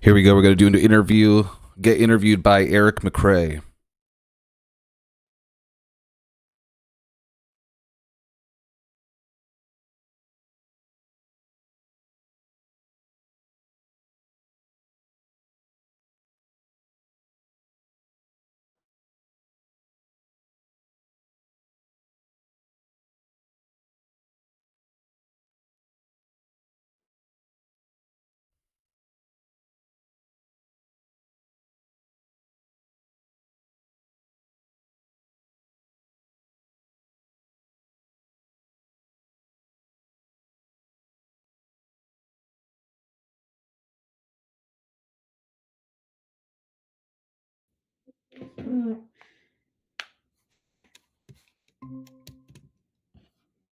Here we go. We're going to do an interview. Get interviewed by Eric McRae.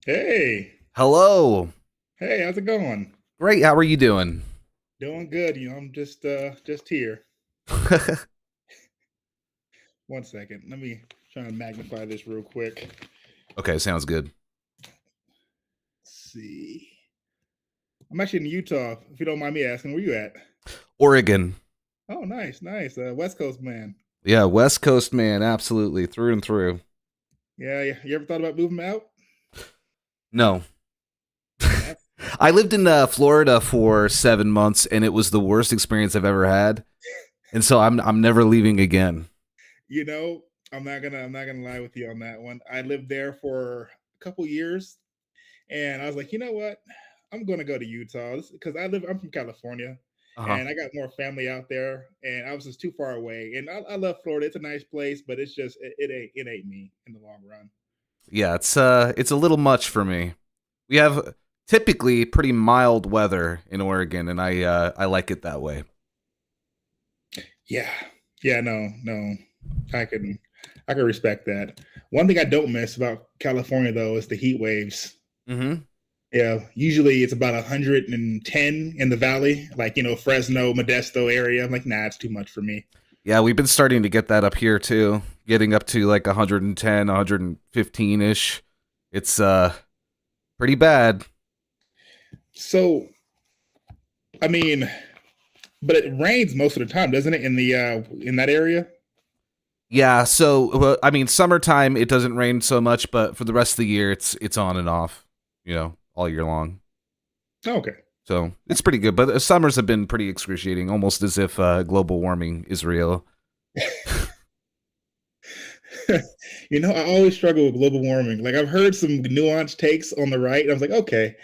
Hey, Hello. hey, how's it going? Great. How are you doing? Doing good. I'm just here. One second. Let me try and magnify this real quick. Okay, sounds good. Let's see. I'm actually in Utah. If you don't mind me asking, where you at? Oregon. Oh, nice, nice. West Coast man. Yeah, West Coast man. Absolutely. Through and through. Yeah, yeah. You ever thought about moving out? No. Yeah, I lived in Florida for 7 months, and it was the worst experience I've ever had. And so I'm never leaving again. you know, I'm not gonna lie with you on that one. I lived there for a couple years, and I was like, you know what? I'm gonna go to Utah because I'm from California, Uh-huh. and I got more family out there, and I was just too far away. And I love Florida; it's a nice place, but it's just it ain't me in the long run. Yeah, it's a little much for me. We have typically pretty mild weather in Oregon, and I like it that way. Yeah, yeah, no, I can I can respect that. One thing I don't miss about California though is the heat waves. Mhm. Yeah, usually it's about 110 in the valley, like Fresno, Modesto area. I'm like, nah, it's too much for me. Yeah, we've been starting to get that up here too, getting up to like 110, 115-ish. It's pretty bad. So, I mean, but it rains most of the time, doesn't it? In that area. Yeah, so I mean, summertime it doesn't rain so much, but for the rest of the year it's on and off, all year long. Okay. So it's pretty good, but the summers have been pretty excruciating, almost as if global warming is real. I always struggle with global warming. Like I've heard some nuanced takes on the right, and I was like, okay,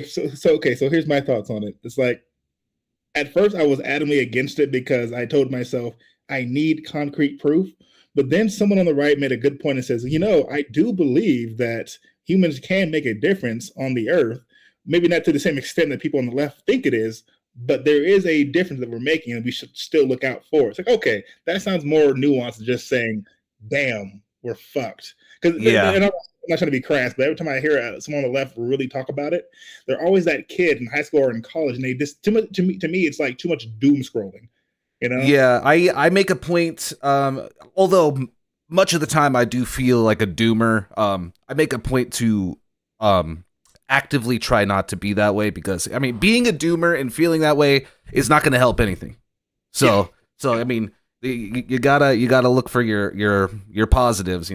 so here's my thoughts on it. It's like at first I was adamantly against it because I told myself I need concrete proof. But then someone on the right made a good point and says, I do believe that humans can make a difference on the earth. Maybe not to the same extent that people on the left think it is, but there is a difference that we're making and we should still look out for. It's like, okay, that sounds more nuanced than just saying, damn, we're fucked. Because Yeah. I'm not trying to be crass, but every time I hear someone on the left really talk about it, they're always that kid in high school or in college, and they just too much to me. It's like too much doom scrolling, you know? Yeah, I make a point. Although much of the time I do feel like a doomer. I make a point to um actively try not to be that way because I mean, being a doomer and feeling that way is not going to help anything. Yeah, So yeah. I mean, you gotta look for your positives.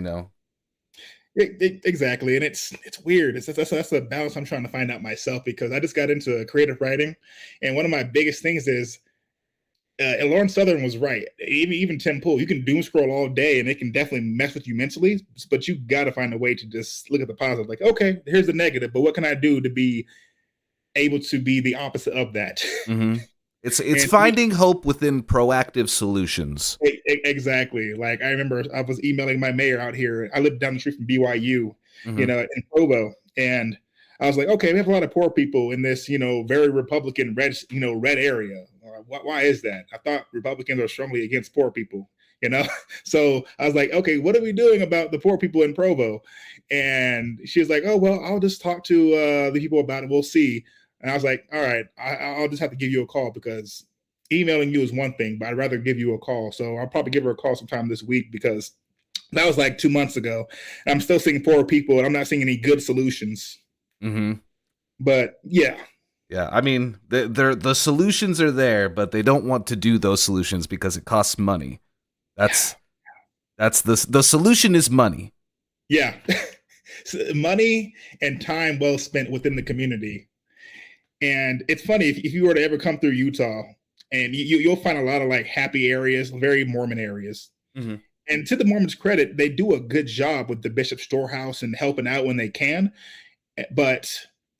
Exactly, and it's weird. That's a balance I'm trying to find out myself because I just got into creative writing, and one of my biggest things is and Lawrence Southern was right. Even Tim Pool, you can doom scroll all day, and it can definitely mess with you mentally. But you got to find a way to just look at the positive. Like, okay, here's the negative, but what can I do to be able to be the opposite of that? hmm it's And to me, finding hope within proactive solutions. exactly. Like I remember, I was emailing my mayor out here. I lived down the street from BYU, hmm in Provo, and I was like, okay, we have a lot of poor people in this, very Republican red area. Why is that? I thought Republicans are strongly against poor people, you know. So I was like, okay, what are we doing about the poor people in Provo? And she was like, oh well, I'll just talk to the people about it. We'll see. And I was like, all right, I'll just have to give you a call because emailing you is one thing, but I'd rather give you a call. So I'll probably give her a call sometime this week because that was like 2 months ago. I'm still seeing poor people and I'm not seeing any good solutions. hmm But yeah. Yeah, I mean, the solutions are there, but they don't want to do those solutions because it costs money. Yeah. That's the solution is money. Yeah. Money and time well spent within the community. And it's funny if you were to ever come through Utah, and you'll find a lot of like happy areas, very Mormon areas. Mm-hmm. And to the Mormons' credit, they do a good job with the Bishop Storehouse and helping out when they can. But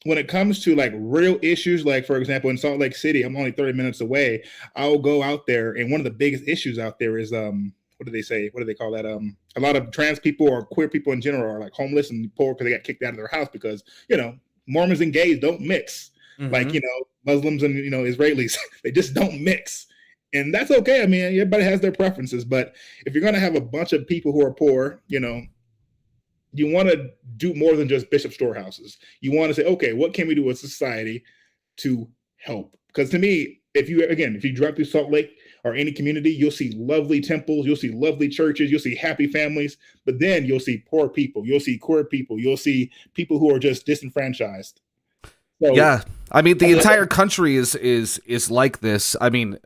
when it comes to like real issues, like for example, in Salt Lake City, I'm only 30 minutes away. I'll go out there, and one of the biggest issues out there is what do they say? What do they call that? A lot of trans people or queer people in general are like homeless and poor because they got kicked out of their house because Mormons and gays don't mix. Like Mm-hmm. Muslims and Israelis, they just don't mix. And that's okay. I mean, everybody has their preferences, but if you're going to have a bunch of people who are poor, you want to do more than just bishop storehouses. You want to say, okay, what can we do as society to help? Because to me, if you drive through Salt Lake or any community, you'll see lovely temples, you'll see lovely churches, you'll see happy families, but then you'll see poor people, you'll see queer people, you'll see people who are just disenfranchised. So, Yeah, I mean, the entire country is like this. I mean,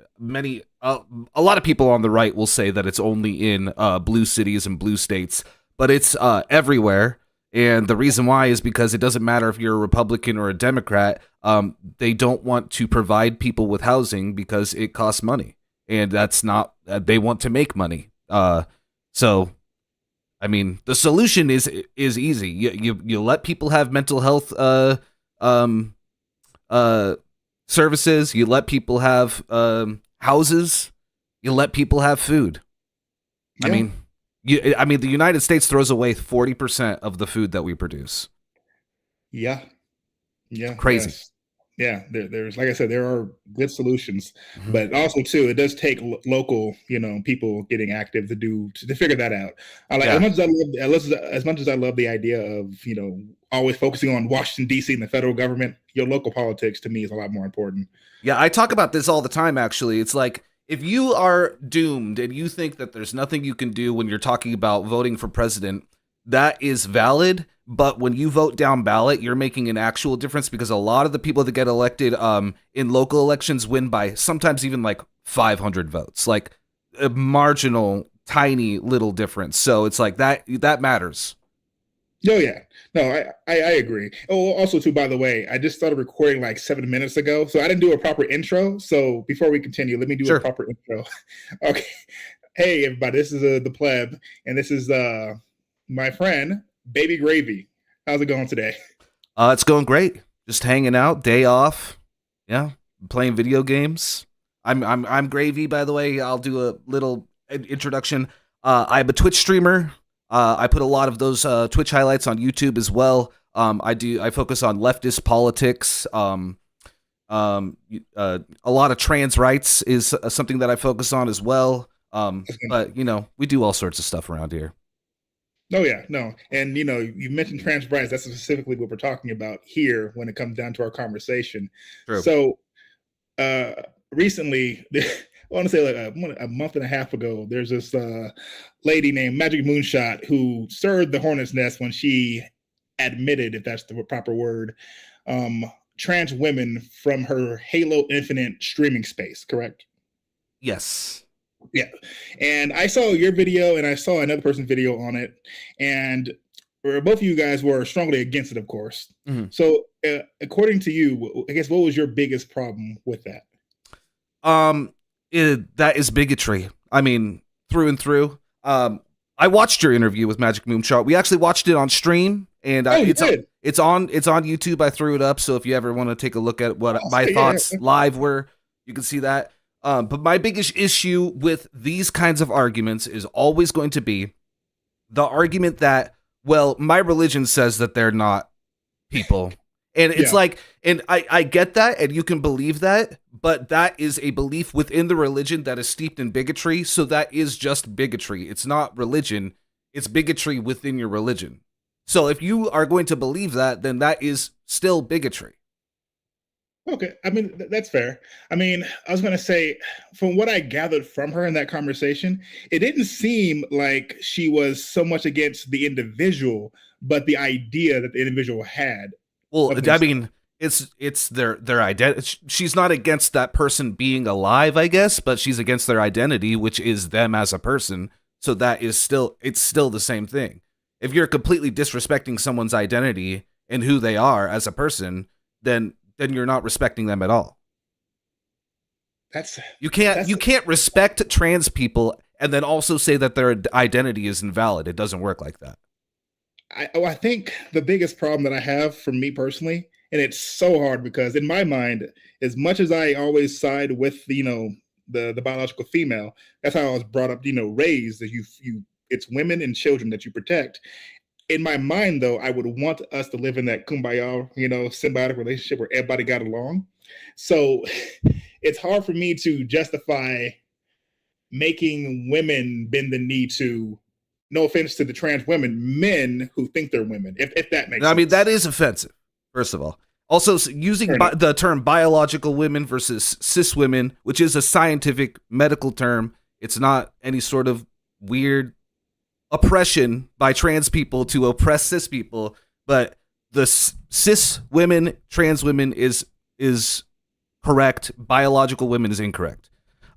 a lot of people on the right will say that it's only in blue cities and blue states, but it's everywhere. And the reason why is because it doesn't matter if you're a Republican or a Democrat. They don't want to provide people with housing because it costs money, and that's not. They want to make money. So I mean, the solution is easy. You let people have mental health um services. You let people have houses. You let people have food. I yeah, mean, the United States throws away 40% of the food that we produce. yeah, yeah, Crazy. yes. Yeah, there's like I said, there are good solutions, Mhm. but also too, it does take local, people getting active to figure that out. I like Yeah. as much as I love the idea of always focusing on Washington D.C. and the federal government. Your local politics to me is a lot more important. Yeah, I talk about this all the time, actually. It's like if you are doomed and you think that there's nothing you can do when you're talking about voting for president, that is valid. But when you vote down ballot, you're making an actual difference because a lot of the people that get elected in local elections win by sometimes even like 500 votes, like a marginal, tiny little difference. So it's like that matters. Oh yeah, no, I agree. Oh, also too, by the way, I just started recording like 7 minutes ago, so I didn't do a proper intro. So before we continue, let me do a Sure. proper intro. Okay, hey everybody, this is the pleb, and this is my friend Baby Gravy. How's it going today? It's going great. Just hanging out, day off. Yeah, playing video games. I'm Gravy, by the way. I'll do a little introduction. I'm a Twitch streamer. I put a lot of those Twitch highlights on YouTube as well. I focus on leftist politics. A lot of trans rights is something that I focus on as well. But we do all sorts of stuff around here. Oh yeah, no, and you mentioned trans rights. That's specifically what we're talking about here when it comes down to our conversation. True. So uh recently I want to say like a month and a half ago, there's this lady named Magic Moonshot who stirred the hornet's nest when she admitted, if that's the proper word, um trans women from her Halo Infinite streaming space, correct? Yes. Yeah. And I saw your video and I saw another person's video on it, and both of you guys were strongly against it, of course. Mhm. So according to you, I guess, what was your biggest problem with that? Um, that is bigotry. I mean, through and through. I watched your interview with Magic Moonshot. We actually watched it on stream, and Oh, you did? it's on YouTube. I threw it up, so if you ever want to take a look at what Oh, my yeah. thoughts live were, you can see that. But my biggest issue with these kinds of arguments is always going to be the argument that, well, my religion says that they're not people. And it's Yeah. like, and I get that, and you can believe that, but that is a belief within the religion that is steeped in bigotry. So that is just bigotry. It's not religion, it's bigotry within your religion. So if you are going to believe that, then that is still bigotry. Okay. I mean, that's fair. I mean, I was going to say, from what I gathered from her in that conversation, it didn't seem like she was so much against the individual, but the idea that the individual had Well, of I themselves. mean, it's their identity. She's not against that person being alive, I guess, but she's against their identity, which is them as a person. So that is still the same thing. If you're completely disrespecting someone's identity and who they are as a person, then you're not respecting them at all. That's You can't that's you can't respect trans people and then also say that their identity is invalid. It doesn't work like that. I think the biggest problem that I have for me personally, and it's so hard because in my mind, as much as I always side with the biological female, that's how I was brought up, raised that you it's women and children that you protect. In my mind, though, I would want us to live in that kumbaya, symbiotic relationship where everybody got along. So it's hard for me to justify making women bend the knee to, no offense to the trans women, men who think they're women, if that makes I mean, sense. that is offensive, first of all. Also, using Fair enough. the term biological women versus cis women, which is a scientific medical term, it's not any sort of weird oppression by trans people to oppress cis people, but the cis women, trans women is correct. Biological women is incorrect.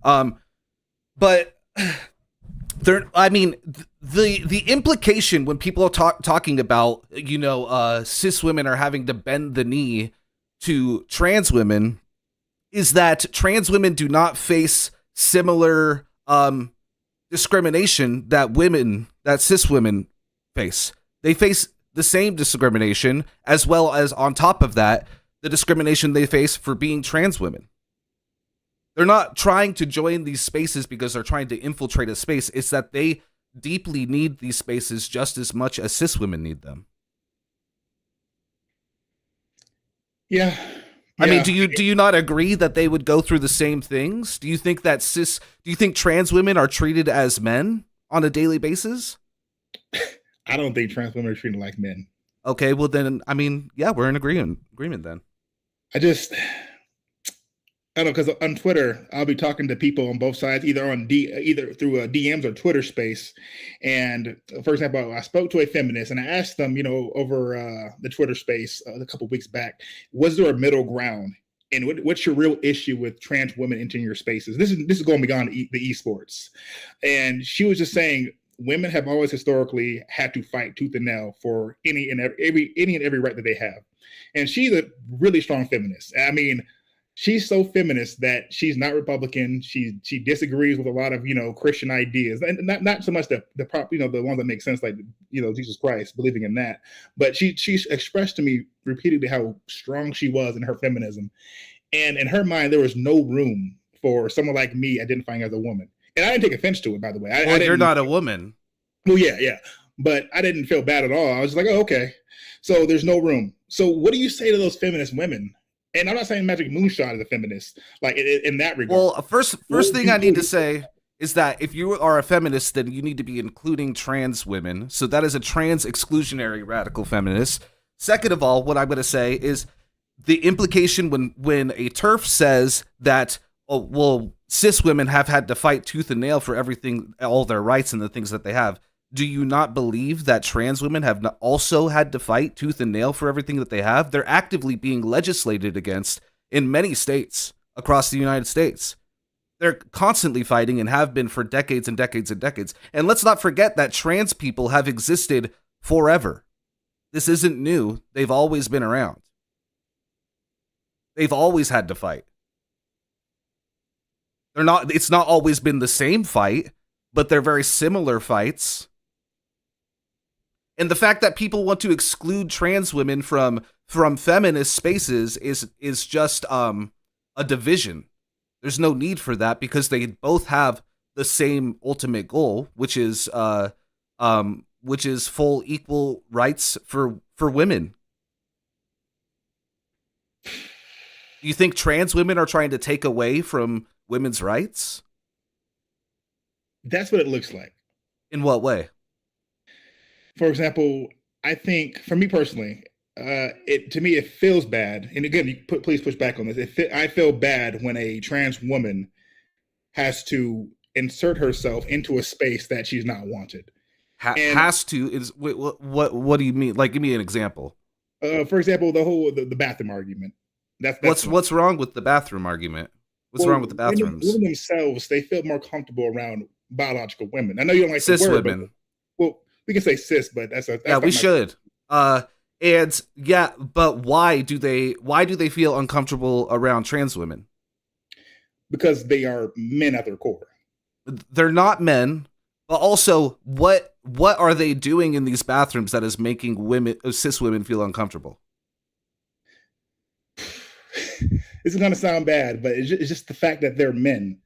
But there, I mean, the implication when people are talking about cis women are having to bend the knee to trans women is that trans women do not face similar discrimination that cis women face. They face the same discrimination, as well as on top of that, the discrimination they face for being trans women. They're not trying to join these spaces because they're trying to infiltrate a space. It's that they deeply need these spaces just as much as cis women need them. Yeah. I mean, Yeah. do you not agree that they would go through the same things? Do you think that do you think trans women are treated as men on a daily basis? I don't think trans women are treated like men. Okay, well then, I mean, yeah, we're in agreement then. I just, I don't know, because on Twitter, I'll be talking to people on both sides, either through a DMs or Twitter Space. And for example, I spoke to a feminist, and I asked them, over the Twitter Space a couple of weeks back, was there a middle ground? And what's your real issue with trans women entering your spaces? This is going beyond the esports. And she was just saying, women have always historically had to fight tooth and nail for any and every right that they have. And she's a really strong feminist. I mean, she's so feminist that she's not Republican. She disagrees with a lot of Christian ideas, and not so much the ones that make sense, like Jesus Christ, believing in that. But she expressed to me repeatedly how strong she was in her feminism, and in her mind there was no room for someone like me identifying as a woman. And I didn't take offense to it, by the way. Well, you're not a woman. Well, yeah, but I didn't feel bad at all. I was like, oh, okay. So there's no room. So what do you say to those feminist women? And I'm not saying Magic Moonshot is a feminist, like in that regard. Well, first thing I need to say is that if you are a feminist, then you need to be including trans women. So that is a trans exclusionary radical feminist. Second of all, what I'm going to say is the implication when a TERF says that, oh, well, cis women have had to fight tooth and nail for everything, all their rights and the things that they have. Do you not believe that trans women have also had to fight tooth and nail for everything that they have? They're actively being legislated against in many states across the United States. They're constantly fighting and have been for decades and decades and decades. And let's not forget that trans people have existed forever. This isn't new. They've always been around. They've always had to fight. It's not always been the same fight, but they're very similar fights. And the fact that people want to exclude trans women from feminist spaces is just a division. There's no need for that because they both have the same ultimate goal, which is full equal rights for women. Do you think trans women are trying to take away from women's rights? That's what it looks like. In what way? For example, I think for me personally, to me it feels bad. And again, please push back on this. I feel bad when a trans woman has to insert herself into a space that she's not wanted. Has to is what do you mean? Like, give me an example. For example, the bathroom argument. That's one. What's wrong with the bathroom argument? What's wrong Well, with the women bathrooms? themselves, they feel more comfortable around biological women. I know you don't like the Cis word, but women. well, we can say cis, but Yeah, that's we not my should. Uh and yeah, but why do they feel uncomfortable around trans women? because they are men at their core. They're not men, but also what are they doing in these bathrooms that is making women cis women feel uncomfortable? This is gonna sound bad, but it's just the fact that they're men,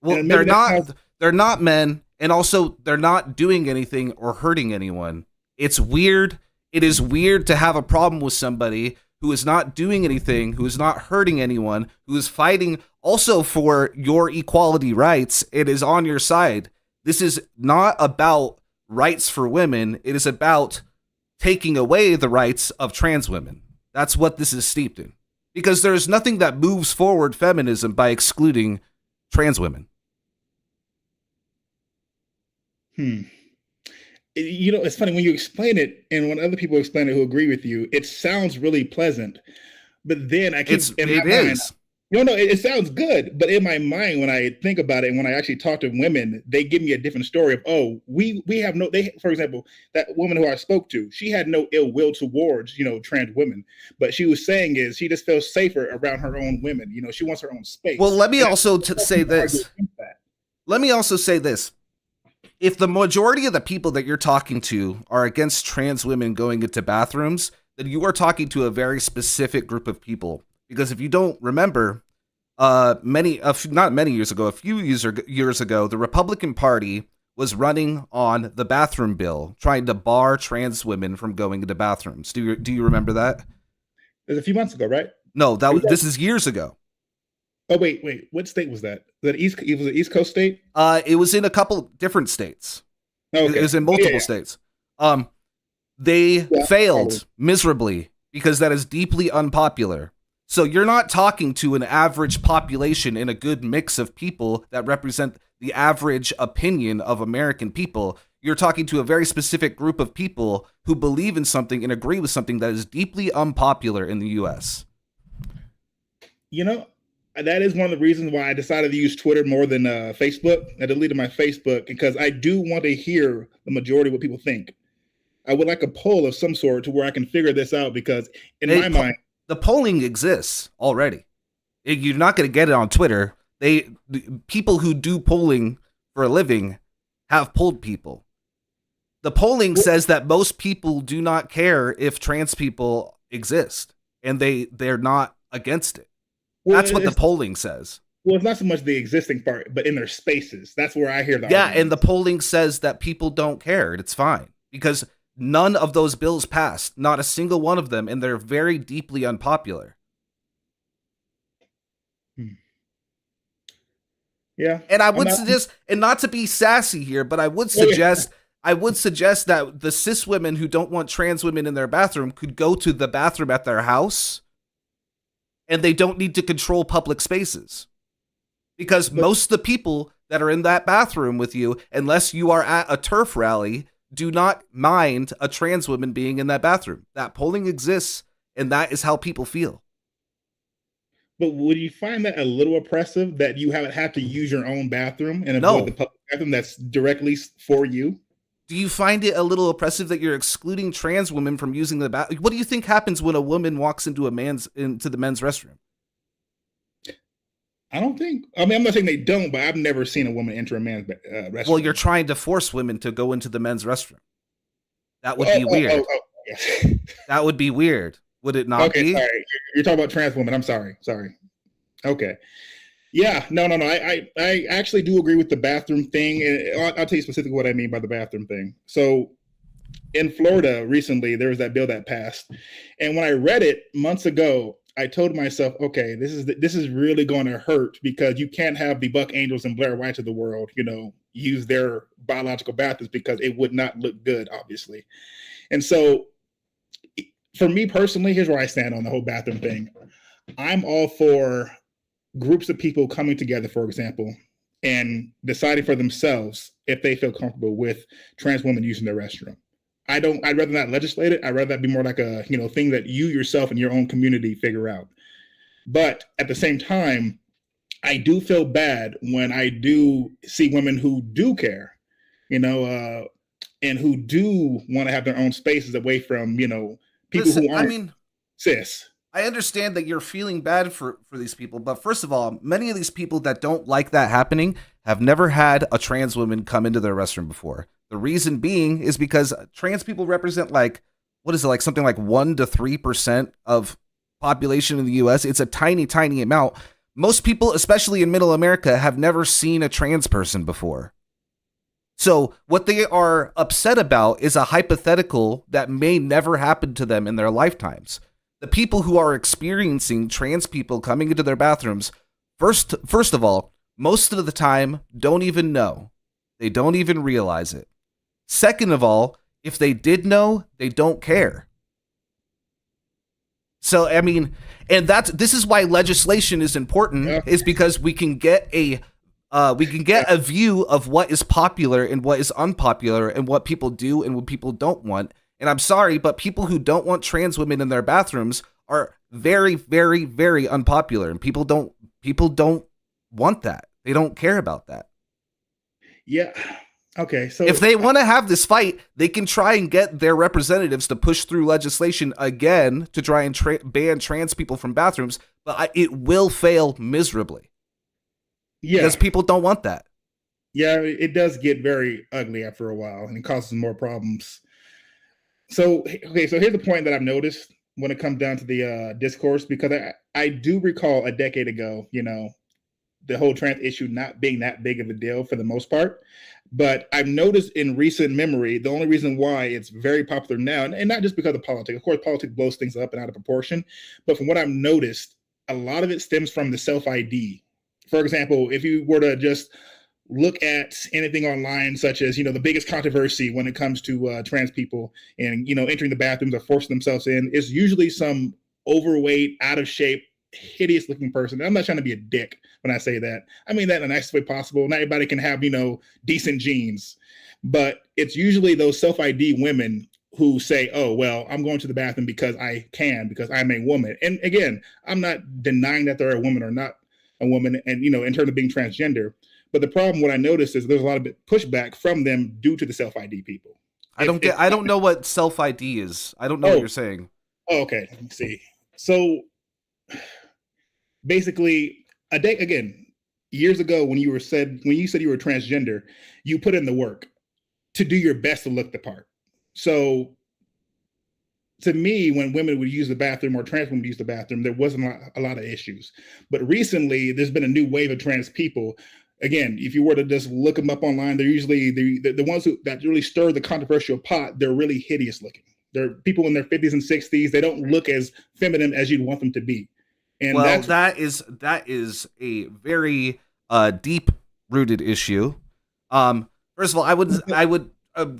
Well, and maybe that's how. they're not men, and also they're not doing anything or hurting anyone. It's weird. It is weird to have a problem with somebody who is not doing anything, who is not hurting anyone, who is fighting also for your equality rights. It is on your side. This is not about rights for women. It is about taking away the rights of trans women. That's what this is steeped in. Because there's nothing that moves forward feminism by excluding trans women. Hmm. It's funny when you explain it, and when other people explain it who agree with you, it sounds really pleasant. But then I keep in my It mind, is. no, it sounds good. But in my mind, when I think about it, and when I actually talk to women, they give me a different story of, oh, we have no. They, for example, that woman who I spoke to, she had no ill will towards trans women, but she was saying is she just feels safer around her own women. She wants her own Well, space. let me And also I say people argue this. against that. Let me also say this. If the majority of the people that you're talking to are against trans women going into bathrooms, then you are talking to a very specific group of people. Because if you don't remember, not many years ago, a few years ago, the Republican Party was running on the bathroom bill, trying to bar trans women from going into bathrooms. Do you remember that? It was a few months ago, right? No, It was this is years ago. Oh wait, what state was that? It was an East Coast state. It was in a couple different states. Oh, It okay. was in Oh yeah, multiple states. They yeah. Probably. failed miserably because that is deeply unpopular. So you're not talking to an average population in a good mix of people that represent the average opinion of American people. You're talking to a very specific group of people who believe in something and agree with something that is deeply unpopular in the US. You know, that is one of the reasons why I decided to use Twitter more than Facebook. I deleted my Facebook because I do want to hear the majority of what people think. I would like a poll of some sort to where I can figure this out because in They my mind, the polling exists already. You're not going to get it on Twitter. The people who do polling for a living have polled people. The polling says that most people do not care if trans people exist, and they're not against it. well, That's what the polling says. it's not so much the existing part, but in their spaces. That's where I hear the Yeah, argument. and the polling says that people don't care. It's fine because none of those bills passed, not a single one of them, and they're very deeply unpopular. Yeah, And I I'm would not. suggest, and not to be sassy here, but Oh, yeah. I would suggest that the cis women who don't want trans women in their bathroom could go to the bathroom at their house, and they don't need to control public spaces. Because But most of the people that are in that bathroom with you, unless you are at a TERF rally, do not mind a trans woman being in that bathroom. That polling exists, and that is how people feel. But would you find that a little oppressive that you haven't have to use your own bathroom and avoid the No. public bathroom that's directly for you? Do you find it a little oppressive that you're excluding trans women from using the bathroom? What do you think happens when a woman walks into the men's restroom? I don't think. I mean, I'm not saying they don't, but I've never seen a woman enter a man's Well, you're restroom. trying to force women to go into the men's restroom. That would Oh, be oh, oh, weird. oh, yes. That would be weird. Would it not Okay, be? sorry. You're talking about trans women. I'm sorry. Okay. Yeah, no. I actually do agree with the bathroom thing. And I'll tell you specifically what I mean by the bathroom thing. So in Florida recently, there was that bill that passed, and when I read it months ago, I told myself, okay, this is really going to hurt because you can't have the Buck Angels and Blair Whites of the world, use their biological bathrooms because it would not look good, obviously. And so, for me personally, here's where I stand on the whole bathroom thing. I'm all for groups of people coming together, for example, and deciding for themselves if they feel comfortable with trans women using their restroom. I'd rather not legislate it. I'd rather that be more like a, thing that you yourself and your own community figure out. But at the same time, I do feel bad when I do see women who do care, you know, and who do want to have their own spaces away from, people Listen, who I aren't mean, cis. I understand that you're feeling bad for these people, but first of all, many of these people that don't like that happening have never had a trans woman come into their restroom before. The reason being is because trans people represent like, what is it, like something like 1 to 3% of population in the US. It's a tiny, tiny amount. Most people, especially in middle America, have never seen a trans person before. So what they are upset about is a hypothetical that may never happen to them in their lifetimes. The people who are experiencing trans people coming into their bathrooms, first of all, most of the time don't even know. They don't even realize it. Second of all, if they did know, they don't care. So I mean, and this is why legislation is important, Yeah. is because we can get a view of what is popular and what is unpopular and what people do and what people don't want. And I'm sorry, but people who don't want trans women in their bathrooms are very, very, very unpopular, and people don't want that. They don't care about that. Yeah. Okay. So If they want to have this fight, they can try and get their representatives to push through legislation again to try and ban trans people from bathrooms, but it will fail miserably. yeah, Because people don't want that. yeah, it does get very ugly after a while, and it causes more problems. So okay, so here's the point that I've noticed when it comes down to the discourse, because I do recall a decade ago, the whole trans issue not being that big of a deal for the most part. But I've noticed in recent memory, the only reason why it's very popular now, and not just because of politics, of course, politics blows things up and out of proportion, but from what I've noticed, a lot of it stems from the self ID. For example, if you were to just look at anything online, such as the biggest controversy when it comes to trans people and entering the bathrooms or forcing themselves in, is usually some overweight, out of shape, hideous looking person. I'm not trying to be a dick when I say that. I mean that in the nicest way possible. Not everybody can have decent genes, but it's usually those self ID women who say, oh, well, I'm going to the bathroom because I can, because I'm a woman. And again, I'm not denying that they're a woman or not a woman, and in terms of being transgender. But the problem, what I noticed, is there's a lot of pushback from them due to the self ID people. I don't know what self ID is. I don't know what you're saying. Oh, okay. Let me see. So basically, a day again, years ago when you said you were transgender, you put in the work to do your best to look the part. So to me, when women would use the bathroom or trans women would use the bathroom, there wasn't a lot of issues. But recently, there's been a new wave of trans people. Again, if you were to just look them up online, they're usually the ones that really stir the controversial pot. They're really hideous looking. They're people in their 50s and 60s. They don't look as feminine as you'd want them to be. And well, that is a very deep rooted issue. First of all, I would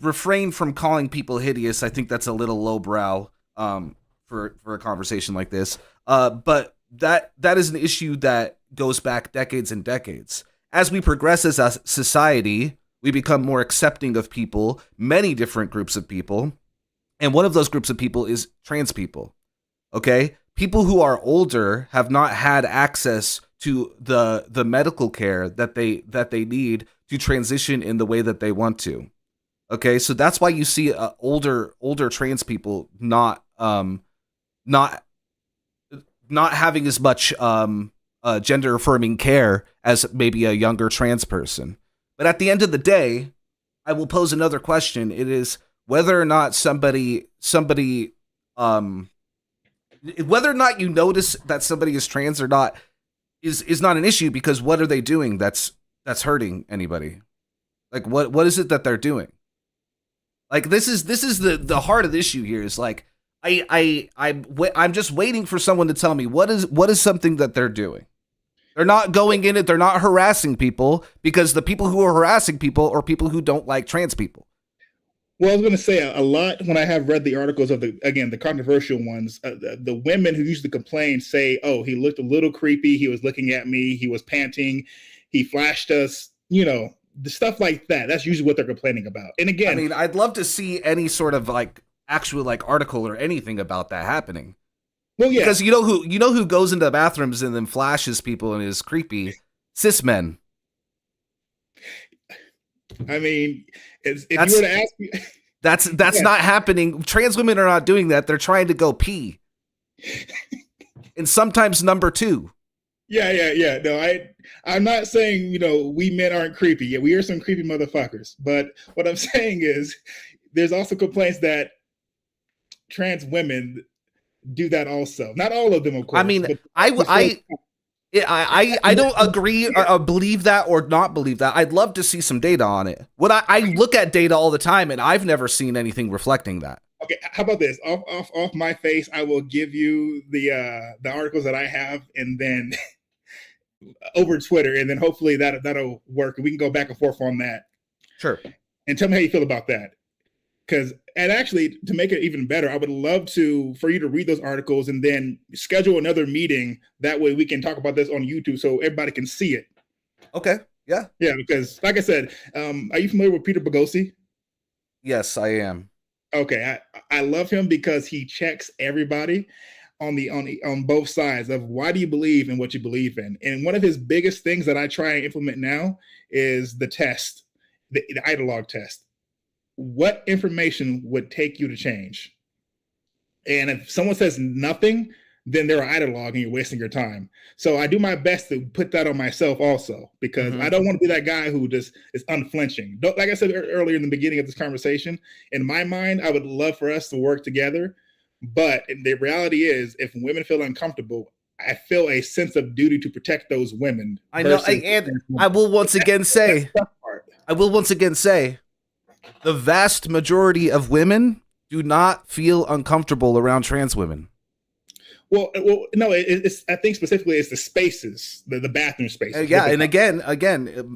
refrain from calling people hideous. I think that's a little lowbrow for a conversation like this. But that is an issue that goes back decades and decades. As we progress as a society, we become more accepting of people, many different groups of people, and one of those groups of people is trans people. Okay, people who are older have not had access to the medical care that they need to transition in the way that they want to. Okay, so that's why you see older trans people not having as much gender affirming care as maybe a younger trans person. But at the end of the day, I will pose another question. It is whether or not whether or not you notice that somebody is trans or not is not an issue, because what are they doing that's hurting anybody? Like what is it that they're doing? Like this is the heart of the issue here, is like I'm just waiting for someone to tell me what is something that they're doing. They're not going in it, they're not harassing people, because the people who are harassing people are people who don't like trans people. Well, I was going to say a lot when I have read the articles of the controversial ones. The women who usually complain say, "Oh, he looked a little creepy. He was looking at me. He was panting. He flashed us." the stuff like that. That's usually what they're complaining about. And I again, mean, I'd love to see any sort of like actual like article or anything about that happening. well, yeah, Because you know who goes into bathrooms and then flashes people and is creepy? Cis men. I mean, if you were to ask me, That's yeah, not happening. Trans women are not doing that. They're trying to go pee. And sometimes number two. yeah. No, I'm not saying we men aren't creepy. Yeah, we are some creepy motherfuckers. But what I'm saying is, there's also complaints that trans women do that also. Not all of them, of course. I mean, But I don't agree or believe that or not believe that. I'd love to see some data on it. I look at data all the time and I've never seen anything reflecting that. okay, how about this? Off my face, I will give you the articles that I have, and then over Twitter, and then hopefully that'll work. We can go back and forth on that. Sure. And tell me how you feel about that. And actually, to make it even better, I would love for you to read those articles and then schedule another meeting. That way we can talk about this on YouTube so everybody can see it. Okay. Yeah. Yeah, because like I said, are you familiar with Peter Boghosi? Yes, I am. Okay, I love him because he checks everybody on both sides of why do you believe in what you believe in. And one of his biggest things that I try and implement now is the test, the ideologue test. What information would take you to change? And if someone says nothing, then they're ideologue and you're wasting your time. So I do my best to put that on myself also, because I don't want to be that guy who just is unflinching. Like I said earlier in the beginning of this conversation, in my mind, I would love for us to work together. But the reality is, if women feel uncomfortable, I feel a sense of duty to protect those women. I know, and I will once again say, the vast majority of women do not feel uncomfortable around trans women. Well, no, it's. I think specifically it's the spaces, the bathroom spaces. Yeah, and again,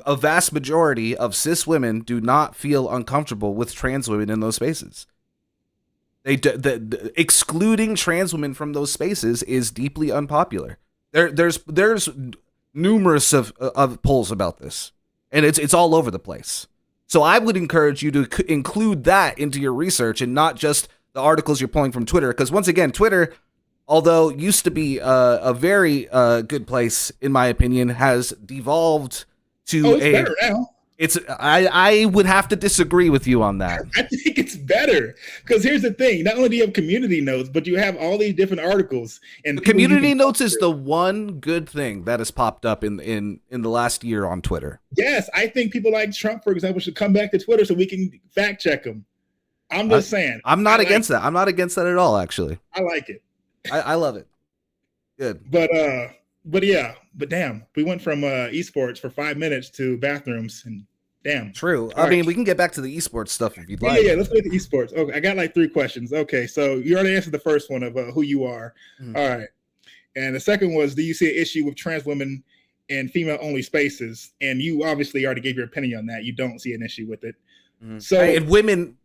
a vast majority of cis women do not feel uncomfortable with trans women in those spaces. Excluding trans women from those spaces is deeply unpopular. There's numerous of polls about this, and it's all over the place. So I would encourage you to include that into your research and not just the articles you're pulling from Twitter. Because once again, Twitter, although used to be a very good place, in my opinion, has devolved to it's better now. I would have to disagree with you on that. I think it's better because here's the thing: not only do you have community notes, but you have all these different articles. And the community notes is the one good thing that has popped up in the last year on Twitter. Yes, I think people like Trump, for example, should come back to Twitter so we can fact check them. I'm just saying. I'm not against that. I'm not against that at all. Actually, I like it. I love it. Good. But yeah, but damn, we went from esports for 5 minutes to bathrooms and. Damn. True. I mean, we can get back to the esports stuff if you'd like. Yeah. Let's go to esports. Okay, I got like 3 questions. Okay, so you already answered the first one of who you are. All right. And the second was, do you see an issue with trans women in female-only spaces? And you obviously already gave your opinion on that. You don't see an issue with it. So, and women,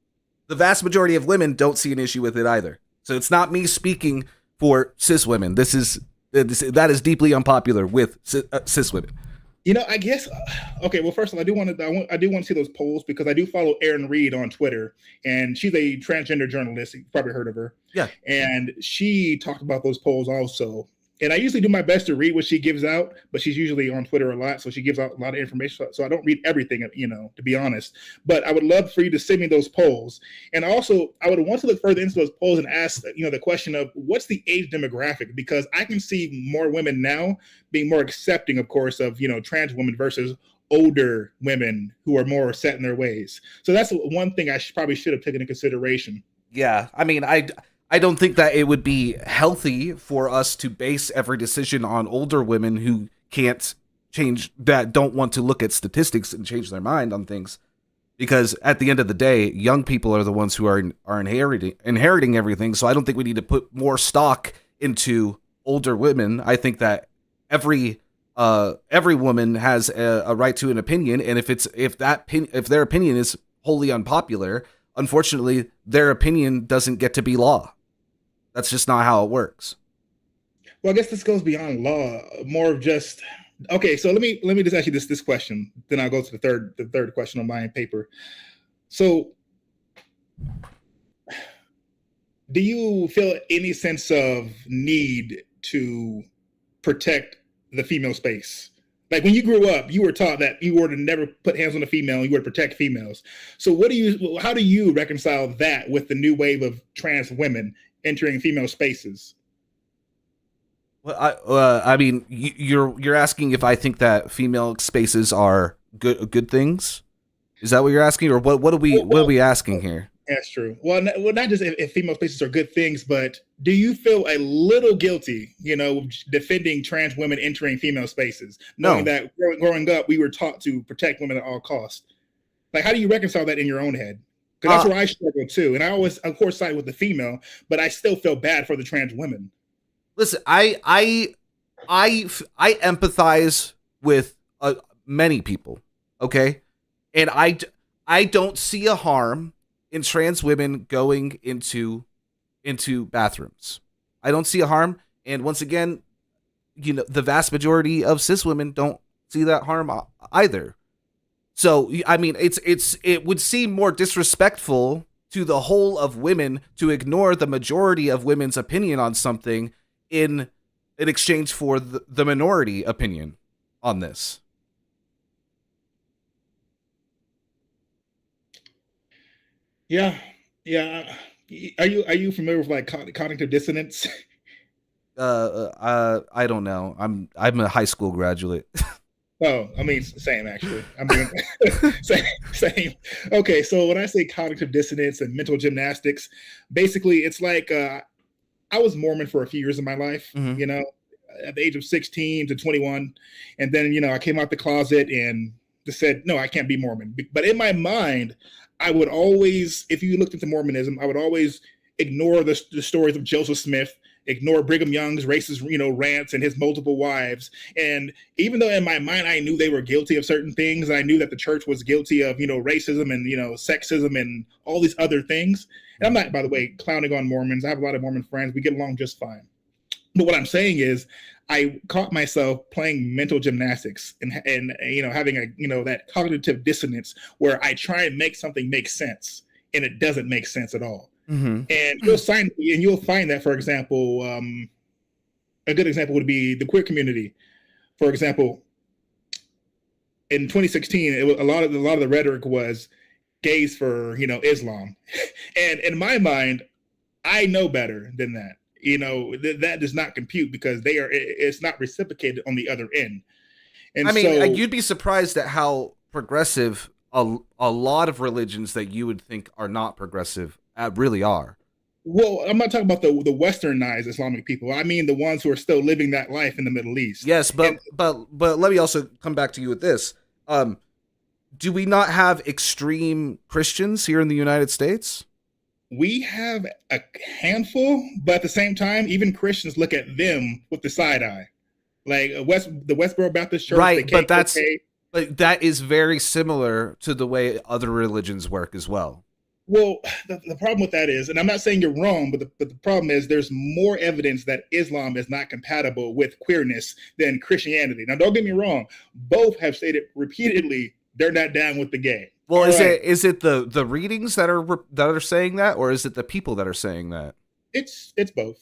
the vast majority of women don't see an issue with it either. So it's not me speaking for cis women. That is deeply unpopular with cis women. I guess. Okay. Well, first of all, I do want to see those polls because I do follow Erin Reed on Twitter, and she's a transgender journalist. You've probably heard of her. Yeah. And she talked about those polls also. And I usually do my best to read what she gives out, but she's usually on Twitter a lot, so she gives out a lot of information. So I don't read everything, to be honest. But I would love for you to send me those polls. And also, I would want to look further into those polls and ask, the question of what's the age demographic? Because I can see more women now being more accepting, of course, of, trans women versus older women who are more set in their ways. So that's one thing I probably should have taken into consideration. Yeah. I mean, I don't think that it would be healthy for us to base every decision on older women who can't change, that don't want to look at statistics and change their mind on things. Because at the end of the day, young people are the ones who are inheriting everything. So I don't think we need to put more stock into older women. I think that every woman has a right to an opinion, and if their opinion is wholly unpopular, unfortunately, their opinion doesn't get to be law. That's just not how it works. Well, I guess this goes beyond law, more of just Okay, so let me just ask you this question. Then I'll go to the third question on my paper. So, do you feel any sense of need to protect the female space? Like when you grew up, you were taught that you were to never put hands on a female, you were to protect females. So how do you reconcile that with the new wave of trans women entering female spaces? Well, I mean, you're asking if I think that female spaces are good things. Is that what you're asking, or what are we asking here? That's true. Not just if female spaces are good things, but do you feel a little guilty, defending trans women entering female spaces, knowing No. that growing up we were taught to protect women at all costs? Like, how do you reconcile that in your own head? Because that's where I struggle too, and I always, of course, side with the female, but I still feel bad for the trans women. Listen, I empathize with many people, okay, and I don't see a harm in trans women going into bathrooms. I don't see a harm, and once again, the vast majority of cis women don't see that harm either. So I mean, it would seem more disrespectful to the whole of women to ignore the majority of women's opinion on something in exchange for the minority opinion on this. Yeah, yeah. Are you familiar with like cognitive dissonance? I don't know. I'm a high school graduate. Oh, I mean, same actually. I mean, same. Okay, so when I say cognitive dissonance and mental gymnastics, basically it's like I was Mormon for a few years of my life. Mhm. At the age of 16 to 21, and then I came out the closet and just said, no, I can't be Mormon. But in my mind, I would always, if you looked into Mormonism, I would always ignore the stories of Joseph Smith, ignore Brigham Young's racist, rants and his multiple wives. And even though in my mind I knew they were guilty of certain things, I knew that the church was guilty of, racism and, sexism and all these other things. And I'm not, by the way, clowning on Mormons. I have a lot of Mormon friends. We get along just fine. But what I'm saying is, I caught myself playing mental gymnastics and having that cognitive dissonance where I try and make something make sense and it doesn't make sense at all. Mm-hmm. And you'll find that, for example, a good example would be the queer community. For example, in 2016, it was a lot of the rhetoric was gays for Islam, and in my mind, I know better than that. That does not compute because it's not reciprocated on the other end. And I mean, you'd be surprised at how progressive a lot of religions that you would think are not progressive really are. Well, I'm not talking about the westernized Islamic people. I mean the ones who are still living that life in the Middle East. Yes, but let me also come back to you with this. Do we not have extreme Christians here in the United States? We have a handful, but at the same time, even Christians look at them with the side eye. Like the Westboro Baptist Church, right? But that is very similar to the way other religions work as well. Well, the problem with that is, and I'm not saying you're wrong, but the problem is there's more evidence that Islam is not compatible with queerness than Christianity. Now, don't get me wrong. Both have stated repeatedly they're not down with the gay. Well, is it the readings that are saying that, or is it the people that are saying that? It's both.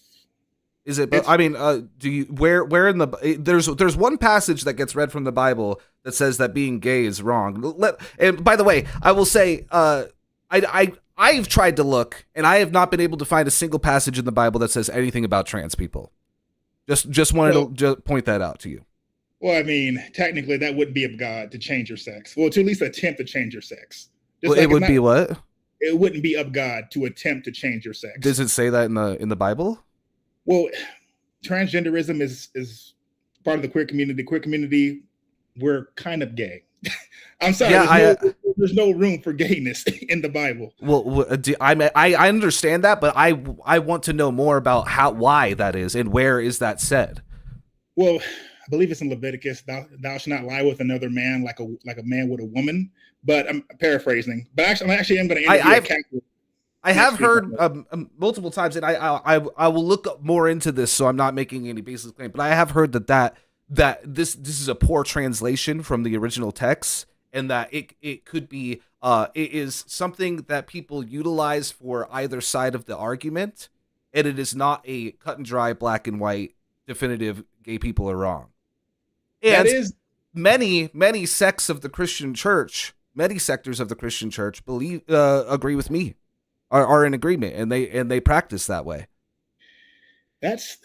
Is it? I mean, do you where in the there's one passage that gets read from the Bible that says that being gay is wrong. And by the way, I will say, I've tried to look, and I have not been able to find a single passage in the Bible that says anything about trans people. Just wanted to point that out to you. Well, I mean, technically, that wouldn't be of God to change your sex. Well, to at least attempt to change your sex. Well, it would be what? It wouldn't be of God to attempt to change your sex. Does it say that in the Bible? Well, transgenderism is part of the queer community. The queer community, we're kind of gay. I'm sorry. Yeah, there's no room for gayness in the Bible. Well, I understand that, but I want to know more about why that is and where is that said. Well, I believe it's in Leviticus. Thou shalt not lie with another man like a man with a woman. But I'm paraphrasing. But actually, I'm going to interview a Catholic. I have heard multiple times, and I will look more into this, so I'm not making any baseless claim. But I have heard that that this is a poor translation from the original text, and that it could be it is something that people utilize for either side of the argument, and it is not a cut and dry black and white definitive gay people are wrong. That And is many sects of the Christian church, many sectors of the Christian church believe agree with me, are in agreement, and they practice that way. that's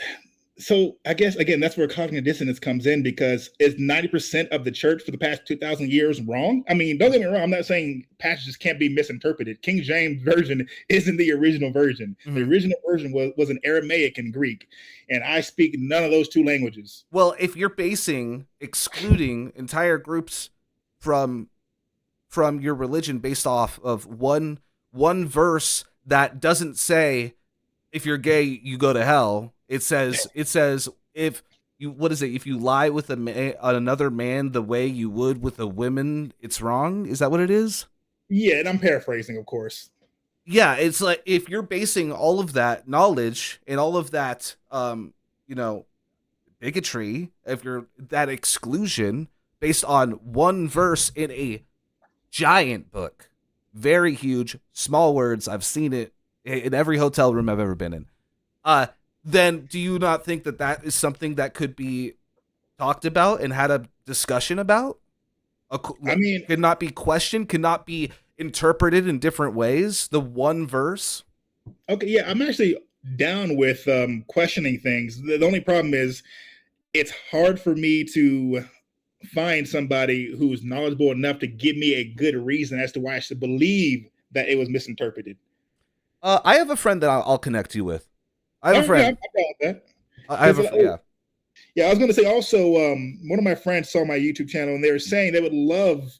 so I guess again that's where cognitive dissonance comes in, because is 90% of the church for the past 2,000 years wrong? I mean, don't get me wrong, I'm not saying passages can't be misinterpreted. King James version isn't the original version. The Mm-hmm. original version was in Aramaic and Greek, and I speak none of those two languages. Well, if you're basing excluding entire groups from your religion based off of one verse that doesn't say if you're gay you go to hell. It says if you, what is it, if you lie with another man the way you would with a woman, it's wrong. Is that what it is? Yeah, and I'm paraphrasing, of course. Yeah, it's like if you're basing all of that knowledge and all of that you know bigotry, if you're that exclusion based on one verse in a giant book, very huge, small words. I've seen it in every hotel room I've ever been in. Then do you not think that that is something that could be talked about and had a discussion about? I mean, Could not be questioned, could not be interpreted in different ways. The one verse. okay, yeah, I'm actually down with questioning things. The only problem is it's hard for me to find somebody who's knowledgeable enough to give me a good reason as to why I should believe that it was misinterpreted. I have a friend that I'll connect you with. I have All a right, yeah, friend. I'm down with that. I have Because a friend. Yeah. yeah, I was going to say also, one of my friends saw my YouTube channel and they were saying they would love.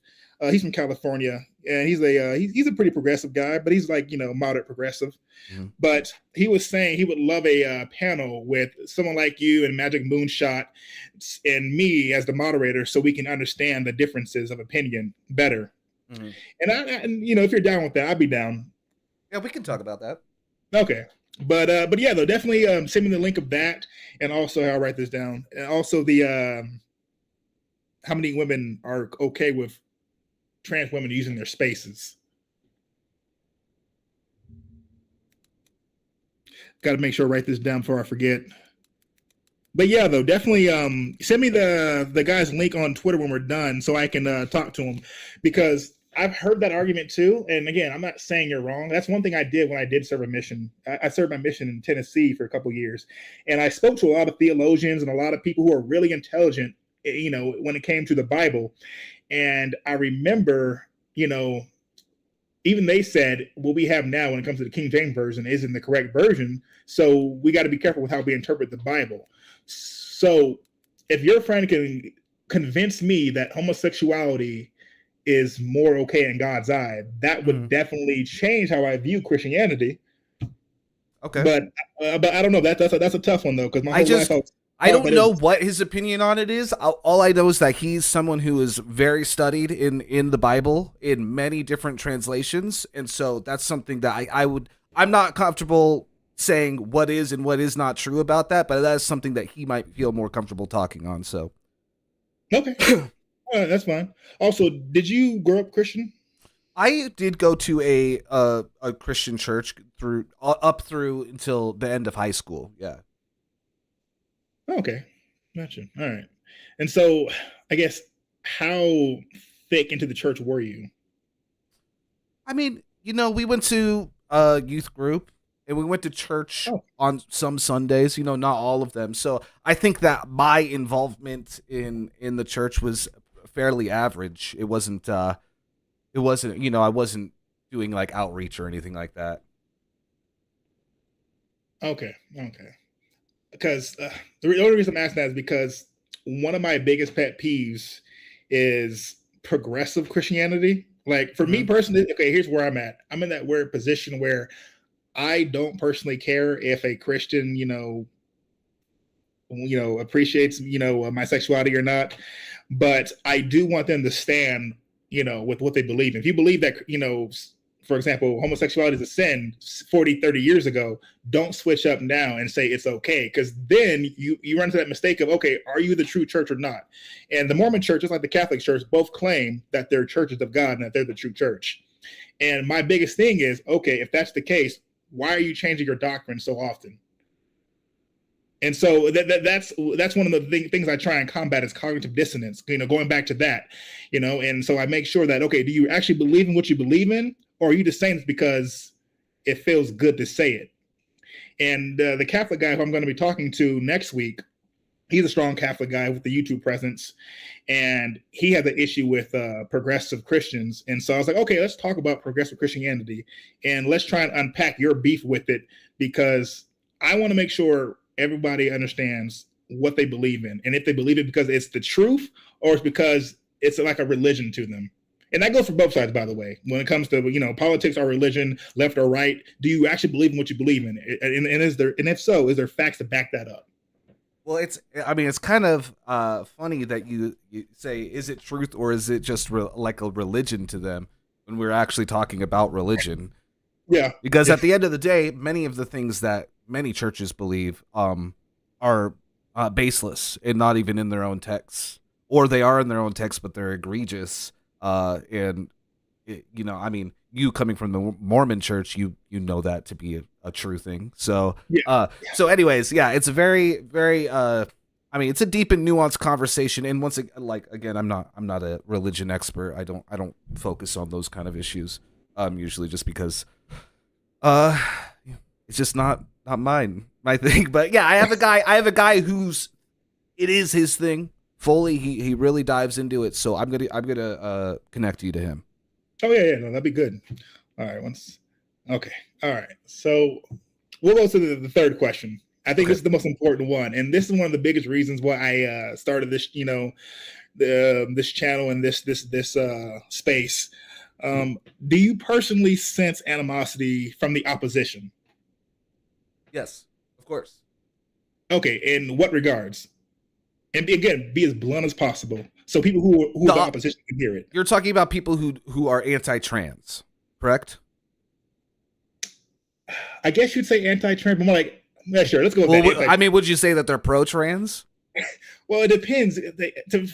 He's from California and he's a pretty progressive guy, but he's like moderate progressive. Mhm. But he was saying he would love a panel with someone like you and Magic Moonshot and me as the moderator, so we can understand the differences of opinion better. Mhm. And if you're down with that, I'd be down. Yeah, we can talk about that. Okay. But yeah, though, definitely send me the link of that, and also I'll write this down, and also the how many women are okay with trans women using their spaces. Got to make sure I write this down before I forget. But yeah, though, definitely send me the guy's link on Twitter when we're done, so I can talk to him, because I've heard that argument too. And again, I'm not saying you're wrong. That's one thing I did when I did serve a mission. I served my mission in Tennessee for a couple of years, and I spoke to a lot of theologians and a lot of people who are really intelligent, when it came to the Bible. And I remember, even they said what we have now when it comes to the King James version isn't the correct version. So we got to be careful with how we interpret the Bible. So if your friend can convince me that homosexuality is more okay in God's eye, that would definitely change how I view Christianity. Okay. But I don't know. That's a tough one though, because my I whole life just I don't know what his opinion on it is. All I know is that he's someone who is very studied in the Bible in many different translations, and so that's something that I'm not comfortable saying what is and what is not true about that, but that is something that he might feel more comfortable talking on. So okay, that's fine. Also, did you grow up Christian? I did go to a Christian church through up through until the end of high school. Yeah. Okay, gotcha. All right. And so, I guess, how thick into the church were you? I mean, we went to a youth group and we went to church Oh, on some Sundays, not all of them. So I think that my involvement in the church was fairly average. It wasn't, I wasn't doing like outreach or anything like that. okay, okay. Because the only reason I'm asking that is because one of my biggest pet peeves is progressive Christianity. Like for me Mhm. personally, okay, here's where I'm at. I'm in that weird position where I don't personally care if a Christian, appreciates, my sexuality or not, but I do want them to stand, with what they believe. If you believe that, for example, homosexuality is a sin 40, 30 years ago, don't switch up now and say it's okay. Because then you run into that mistake of, okay, are you the true church or not? And the Mormon church, just like the Catholic church, both claim that they're churches of God and that they're the true church. And my biggest thing is, okay, if that's the case, why are you changing your doctrine so often? And so that's one of the things I try and combat is cognitive dissonance, going back to that, and so I make sure that, okay, do you actually believe in what you believe in, or are you just saying it because it feels good to say it? And the Catholic guy who I'm going to be talking to next week, he's a strong Catholic guy with the YouTube presence, and he had the issue with progressive Christians. And so I was like, okay, let's talk about progressive Christianity, and let's try and unpack your beef with it, because I want to make sure everybody understands what they believe in, and if they believe it because it's the truth or it's because it's like a religion to them. And that goes for both sides, by the way. When it comes to politics or religion, left or right, do you actually believe in what you believe in? And if so, is there facts to back that up? Well, it's kind of funny that you say, is it truth or is it just like a religion to them, when we're actually talking about religion? Yeah, because at the end of the day, many of the things that many churches believe are baseless and not even in their own texts, or they are in their own text but they're egregious. You coming from the Mormon church, you know that to be a true thing. So so anyways, it's a very, very it's a deep and nuanced conversation. And once again, I'm not a religion expert. I don't focus on those kind of issues usually, just because it's just not my thing. But yeah, I have a guy who's, it is his thing fully. He really dives into it. So I'm gonna connect you to him. Oh yeah, no, that'd be good. All right, okay, all right. So we'll go to the third question. I think this is the most important one, and this is one of the biggest reasons why I started this, this channel and this space. Do you personally sense animosity from the opposition? Yes, of course. Okay, in what regards? And again, be as blunt as possible, so people who the opposition can hear it. You're talking about people who are anti-trans, correct? I guess you'd say anti-trans, but more like, yeah, sure, let's go with that. Would you say that they're pro-trans? Well, it depends.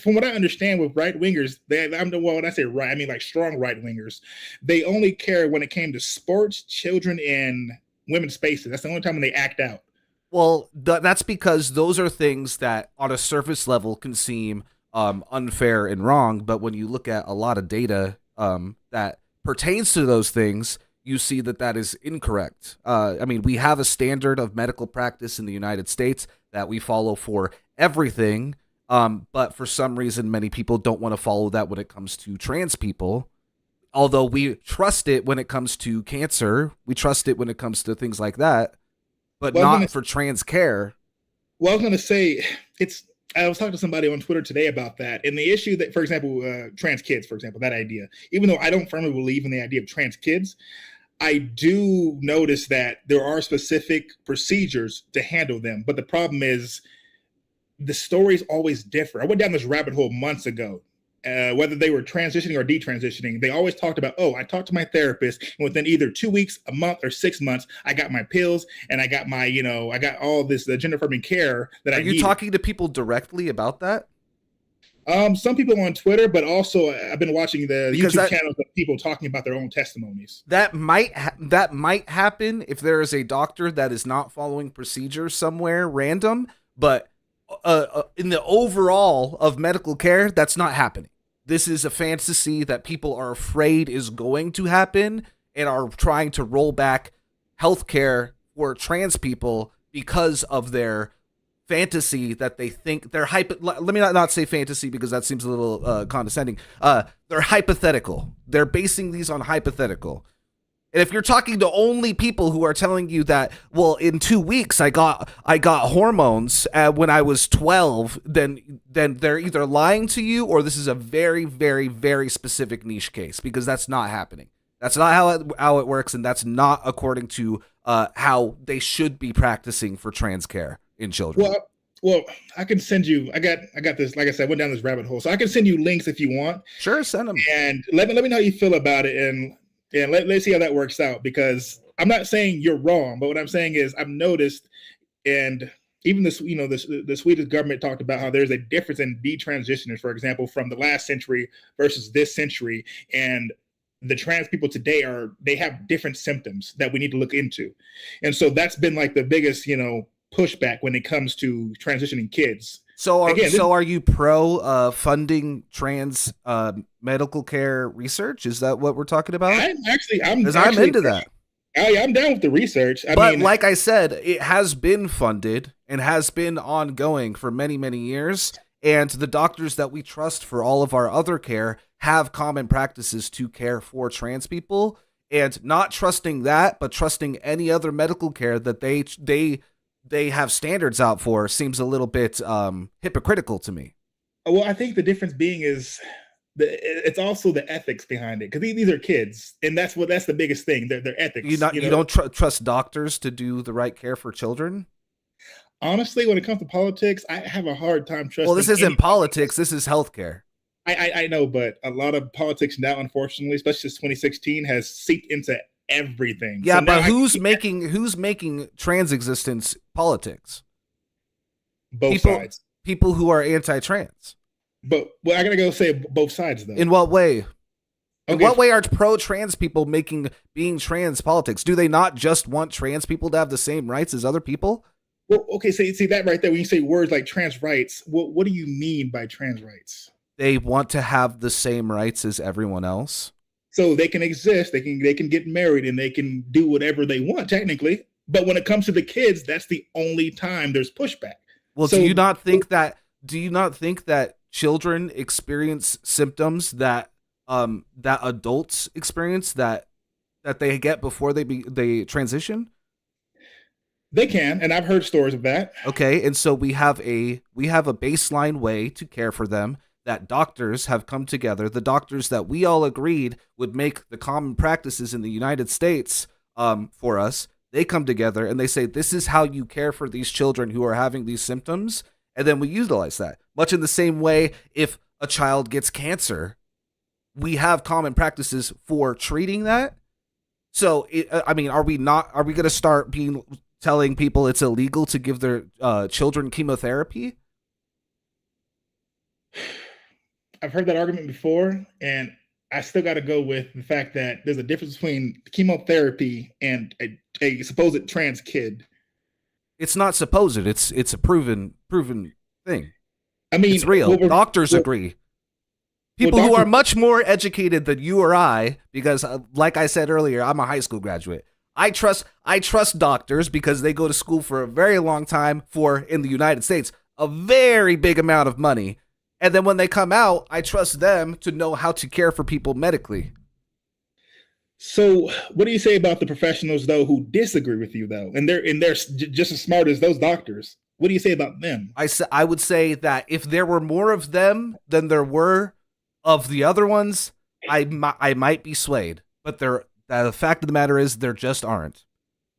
From what I understand with right-wingers, when I say right, I mean like strong right-wingers. They only care when it came to sports, children, and women's spaces. That's the only time when they act out. Well, that's because those are things that on a surface level can seem unfair and wrong, but when you look at a lot of data that pertains to those things, you see that is incorrect. We have a standard of medical practice in the United States that we follow for everything, but for some reason, many people don't want to follow that when it comes to trans people. Although we trust it when it comes to cancer, we trust it when it comes to things like that, but not for trans care. Well, I was going to say, I was talking to somebody on Twitter today about that, and the issue that, for example, trans kids, for example, that idea, even though I don't firmly believe in the idea of trans kids, I do notice that there are specific procedures to handle them. But the problem is the stories always differ. I went down this rabbit hole months ago. Whether they were transitioning or detransitioning, they always talked about, I talked to my therapist, and within either 2 weeks, a month, or 6 months, I got my pills and I got my, I got all this gender affirming care that I needed. Are you talking to people directly about that? Some people on Twitter, but also I've been watching the YouTube channels of people talking about their own testimonies. That might happen if there is a doctor that is not following procedures somewhere random, but in the overall of medical care, that's not happening. This is a fantasy that people are afraid is going to happen and are trying to roll back healthcare for trans people because of their fantasy that they think they're let me not say fantasy because that seems a little condescending. They're hypothetical. They're basing these on hypothetical. And if you're talking to only people who are telling you that, well, in 2 weeks I got hormones when I was 12, then they're either lying to you or this is a very, very, very specific niche case, because that's not happening. That's not how it works, and that's not according to how they should be practicing for trans care in children. Well, I can send you. I got this. Like I said, I went down this rabbit hole, so I can send you links if you want. Sure, send them. And let me know how you feel about it. And Yeah, let's see how that works out, because I'm not saying you're wrong, but what I'm saying is I've noticed, and even this, the Swedish government talked about how there's a difference in detransitioners, for example, from the last century versus this century, and the trans people today they have different symptoms that we need to look into, and so that's been like the biggest pushback when it comes to transitioning kids. Are you pro funding trans medical care research? Is that what we're talking about? I'm into that. I'm down with the research. But like I said, it has been funded and has been ongoing for many, many years. And the doctors that we trust for all of our other care have common practices to care for trans people. And not trusting that, but trusting any other medical care that they have standards out for seems a little bit hypocritical to me. Well, I think the difference being is it's also the ethics behind it, because these are kids, and that's the biggest thing. Their ethics. You don't trust doctors to do the right care for children? Honestly, when it comes to politics, I have a hard time trusting. Well, this isn't politics. This is healthcare. I know, but a lot of politics now, unfortunately, especially since 2016, has seeped into everything. Yeah, so but who's making trans existence politics? Both sides. People who are anti-trans. But I gotta go say both sides, though. In what way? In what way are pro-trans people making being trans politics? Do they not just want trans people to have the same rights as other people? Well, okay, so see that right there. When you say words like trans rights, what do you mean by trans rights? They want to have the same rights as everyone else. So they can exist, they can get married, and they can do whatever they want, technically. But when it comes to the kids, that's the only time there's pushback. Well, do you not think that children experience symptoms that adults experience that they get before they transition? They can, and I've heard stories of that. Okay, and so we have a baseline way to care for them that doctors have come together. The doctors that we all agreed would make the common practices in the United States for us. They come together and they say, this is how you care for these children who are having these symptoms. And then we utilize that. Much in the same way, if a child gets cancer, we have common practices for treating that. So, are we going to start telling people it's illegal to give their children chemotherapy? I've heard that argument before, and I still got to go with the fact that there's a difference between chemotherapy and a supposed trans kid. It's not supposed. It's a proven thing. I mean, it's real. Doctors agree. People who are much more educated than you or I, because like I said earlier, I'm a high school graduate. I trust doctors because they go to school for a very long time in the United States, a very big amount of money. And then when they come out, I trust them to know how to care for people medically. So what do you say about the professionals, though, who disagree with you, though? And they're just as smart as those doctors. What do you say about them? I would say that if there were more of them than there were of the other ones, I might be swayed. But the fact of the matter is there just aren't.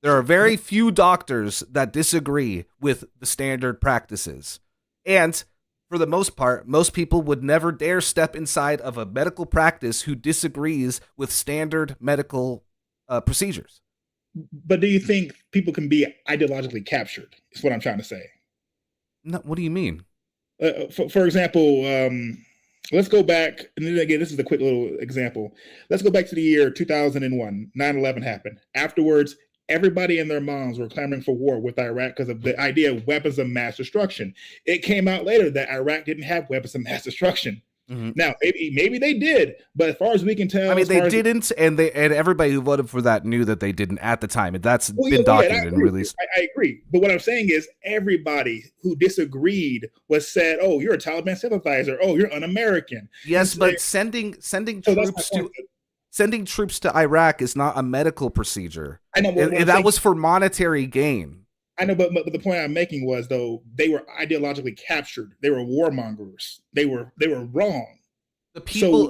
There are very few doctors that disagree with the standard practices. And for the most part, most people would never dare step inside of a medical practice who disagrees with standard medical procedures. But do you think people can be ideologically captured? Is what I'm trying to say. No, what do you mean? For example, let's go back, and then again, this is a quick little example. Let's go back to the year 2001. 9/11 happened. Afterwards, everybody and their moms were clamoring for war with Iraq because of the idea of weapons of mass destruction. It came out later that Iraq didn't have weapons of mass destruction. Mm-hmm. Now, maybe they did, but as far as we can tell, they didn't, and everybody who voted for that knew that they didn't at the time. That's been documented and released. I agree, but what I'm saying is, everybody who disagreed said, "Oh, you're a Taliban sympathizer. Oh, you're un-American." Yes, but sending troops to Iraq is not a medical procedure. I know, and that was for monetary gain. I know, but the point I'm making was, though, they were ideologically captured. They were warmongers. They were wrong. Do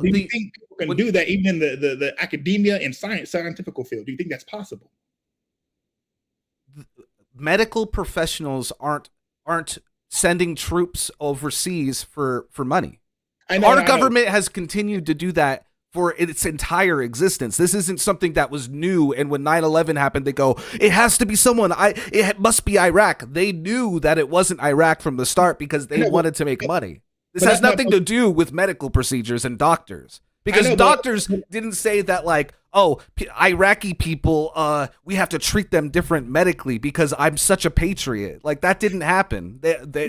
you think people can do that even in the academia and scientific field? Do you think that's possible? Medical professionals aren't sending troops overseas for money. Our government has continued to do that for its entire existence. This isn't something that was new, and when 9/11 happened, they go, it has to be someone. It must be Iraq. They knew that it wasn't Iraq from the start because they wanted to make money. This has nothing to do with medical procedures and doctors. Because doctors didn't say that, like, oh, Iraqi people, we have to treat them different medically because I'm such a patriot. Like, that didn't happen. I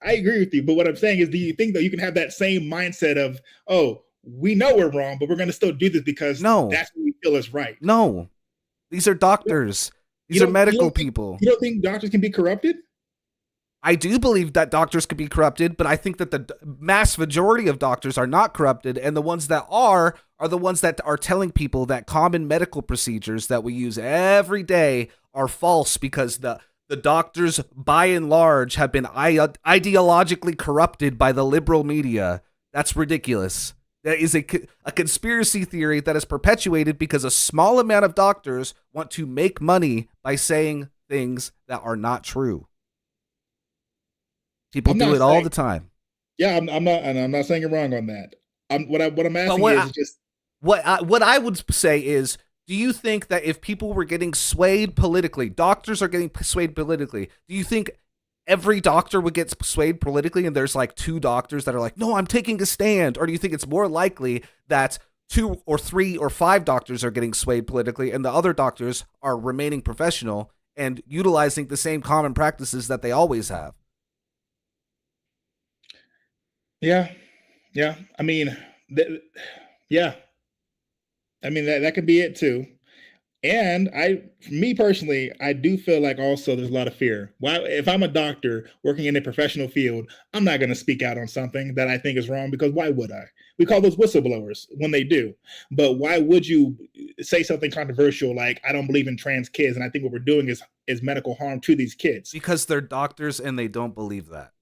agree with you. But what I'm saying is, do you think that you can have that same mindset of, oh, we know we're wrong, but we're going to still do this because that's what we feel is right? No. These are doctors. These are medical people. You don't think doctors can be corrupted? I do believe that doctors could be corrupted, but I think that the mass majority of doctors are not corrupted, and the ones that are the ones that are telling people that common medical procedures that we use every day are false because the doctors, by and large, have been ideologically corrupted by the liberal media. That's ridiculous. That is a conspiracy theory that is perpetuated because a small amount of doctors want to make money by saying things that are not true. People do it all the time. Yeah, I'm not saying you're wrong on that. What I'm asking is just what I would say is, do you think that if people were getting swayed politically, doctors are getting swayed politically, do you think every doctor would get swayed politically and there's like 2 doctors that are like, no, I'm taking a stand? Or do you think it's more likely that 2 or 3 or 5 doctors are getting swayed politically and the other doctors are remaining professional and utilizing the same common practices that they always have? Yeah. I mean, yeah. I mean, that could be it too. And me personally, I do feel like also there's a lot of fear. Why, if I'm a doctor working in a professional field, I'm not going to speak out on something that I think is wrong because why would I? We call those whistleblowers when they do. But why would you say something controversial like, I don't believe in trans kids, and I think what we're doing is medical harm to these kids? Because they're doctors and they don't believe that.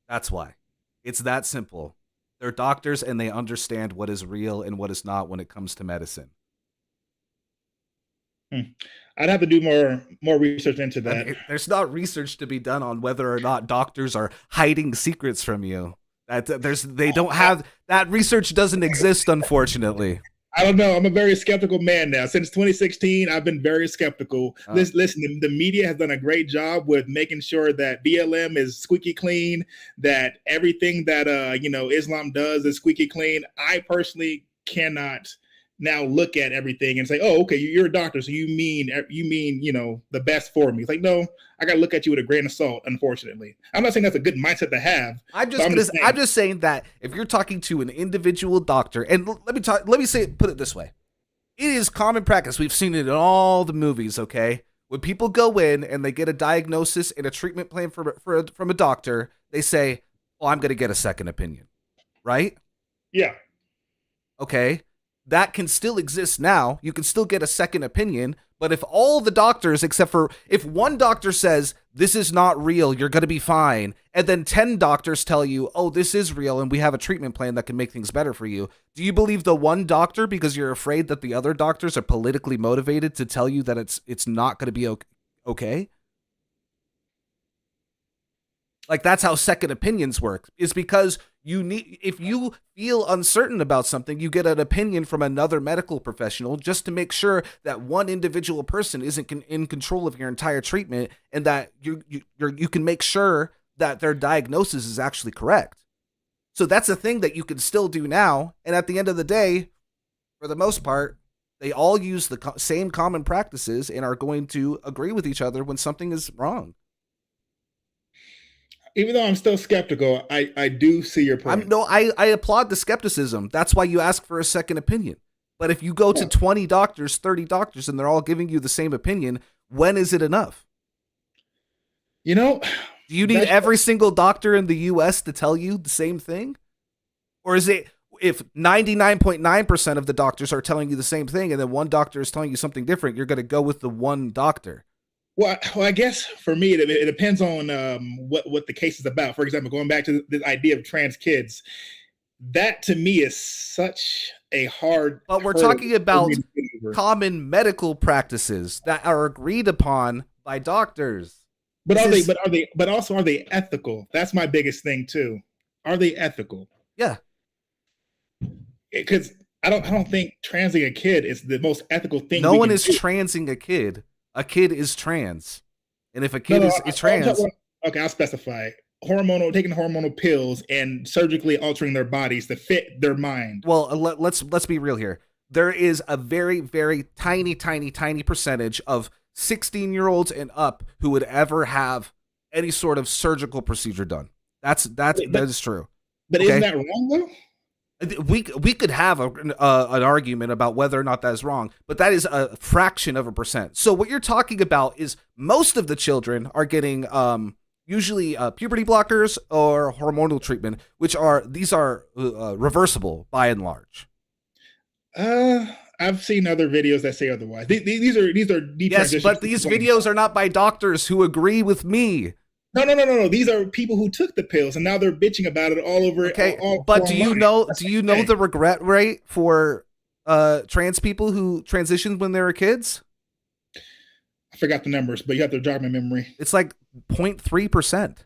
That's why. It's that simple. They're doctors and they understand what is real and what is not when it comes to medicine. I'd have to do more research into that. I mean, there's not research to be done on whether or not doctors are hiding secrets from you. They don't have that. Research doesn't exist, unfortunately. I don't know. I'm a very skeptical man now. Since 2016, I've been very skeptical. Listen, the media has done a great job with making sure that BLM is squeaky clean, that everything that Islam does is squeaky clean. I personally cannot now look at everything and say, oh, okay, you're a doctor, so you mean the best for me. It's like, no, I got to look at you with a grain of salt, unfortunately. I'm not saying that's a good mindset to have. I'm just saying that if you're talking to an individual doctor, and let me put it this way. It is common practice. We've seen it in all the movies, okay? When people go in and they get a diagnosis and a treatment plan from a doctor, they say, oh, I'm going to get a second opinion, right? Yeah. Okay. That can still exist now. You can still get a second opinion, but if all the doctors, except for if one doctor says, this is not real, you're going to be fine, and then 10 doctors tell you, oh, this is real, and we have a treatment plan that can make things better for you, do you believe the one doctor because you're afraid that the other doctors are politically motivated to tell you that it's not going to be okay? Like, that's how second opinions work, is because if you feel uncertain about something, you get an opinion from another medical professional just to make sure that one individual person isn't in control of your entire treatment and that you can make sure that their diagnosis is actually correct. So that's a thing that you can still do now. And at the end of the day, for the most part, they all use the same common practices and are going to agree with each other when something is wrong. Even though I'm still skeptical, I do see your point. I applaud the skepticism. That's why you ask for a second opinion. But if you go to 20 doctors, 30 doctors, and they're all giving you the same opinion, when is it enough? Do you need every single doctor in the U.S. to tell you the same thing? Or is it if 99.9% of the doctors are telling you the same thing and then one doctor is telling you something different, you're going to go with the one doctor? Well, I guess for me, it depends on what the case is about. For example, going back to this idea of trans kids, that to me is such a hard. But we're talking about common medical practices that are agreed upon by doctors. But are they ethical? That's my biggest thing too. Are they ethical? Yeah. because I don't think transing a kid is the most ethical thing. No we one can is do. transing a kid. A kid is trans. And if a No, kid no. is trans, Okay, I'll specify. Taking hormonal pills and surgically altering their bodies to fit their mind. well, let's be real here. There is a very, very tiny, tiny, tiny percentage of 16-year-olds and up who would ever have any sort of surgical procedure done. That is true. But isn't Okay, that wrong though? we could have an argument about whether or not that is wrong, but that is a fraction of a percent. So what you're talking about is most of the children are getting usually puberty blockers or hormonal treatment, which are reversible by and large. I've seen other videos that say otherwise. These are Yes, but these videos are not by doctors who agree with me. No. These are people who took the pills and now they're bitching about it all over. Okay, all but do online. you know That's do you know the regret rate for trans people who transitioned when they were kids? I forgot the numbers, but you have to jog my memory. It's like 0.3%.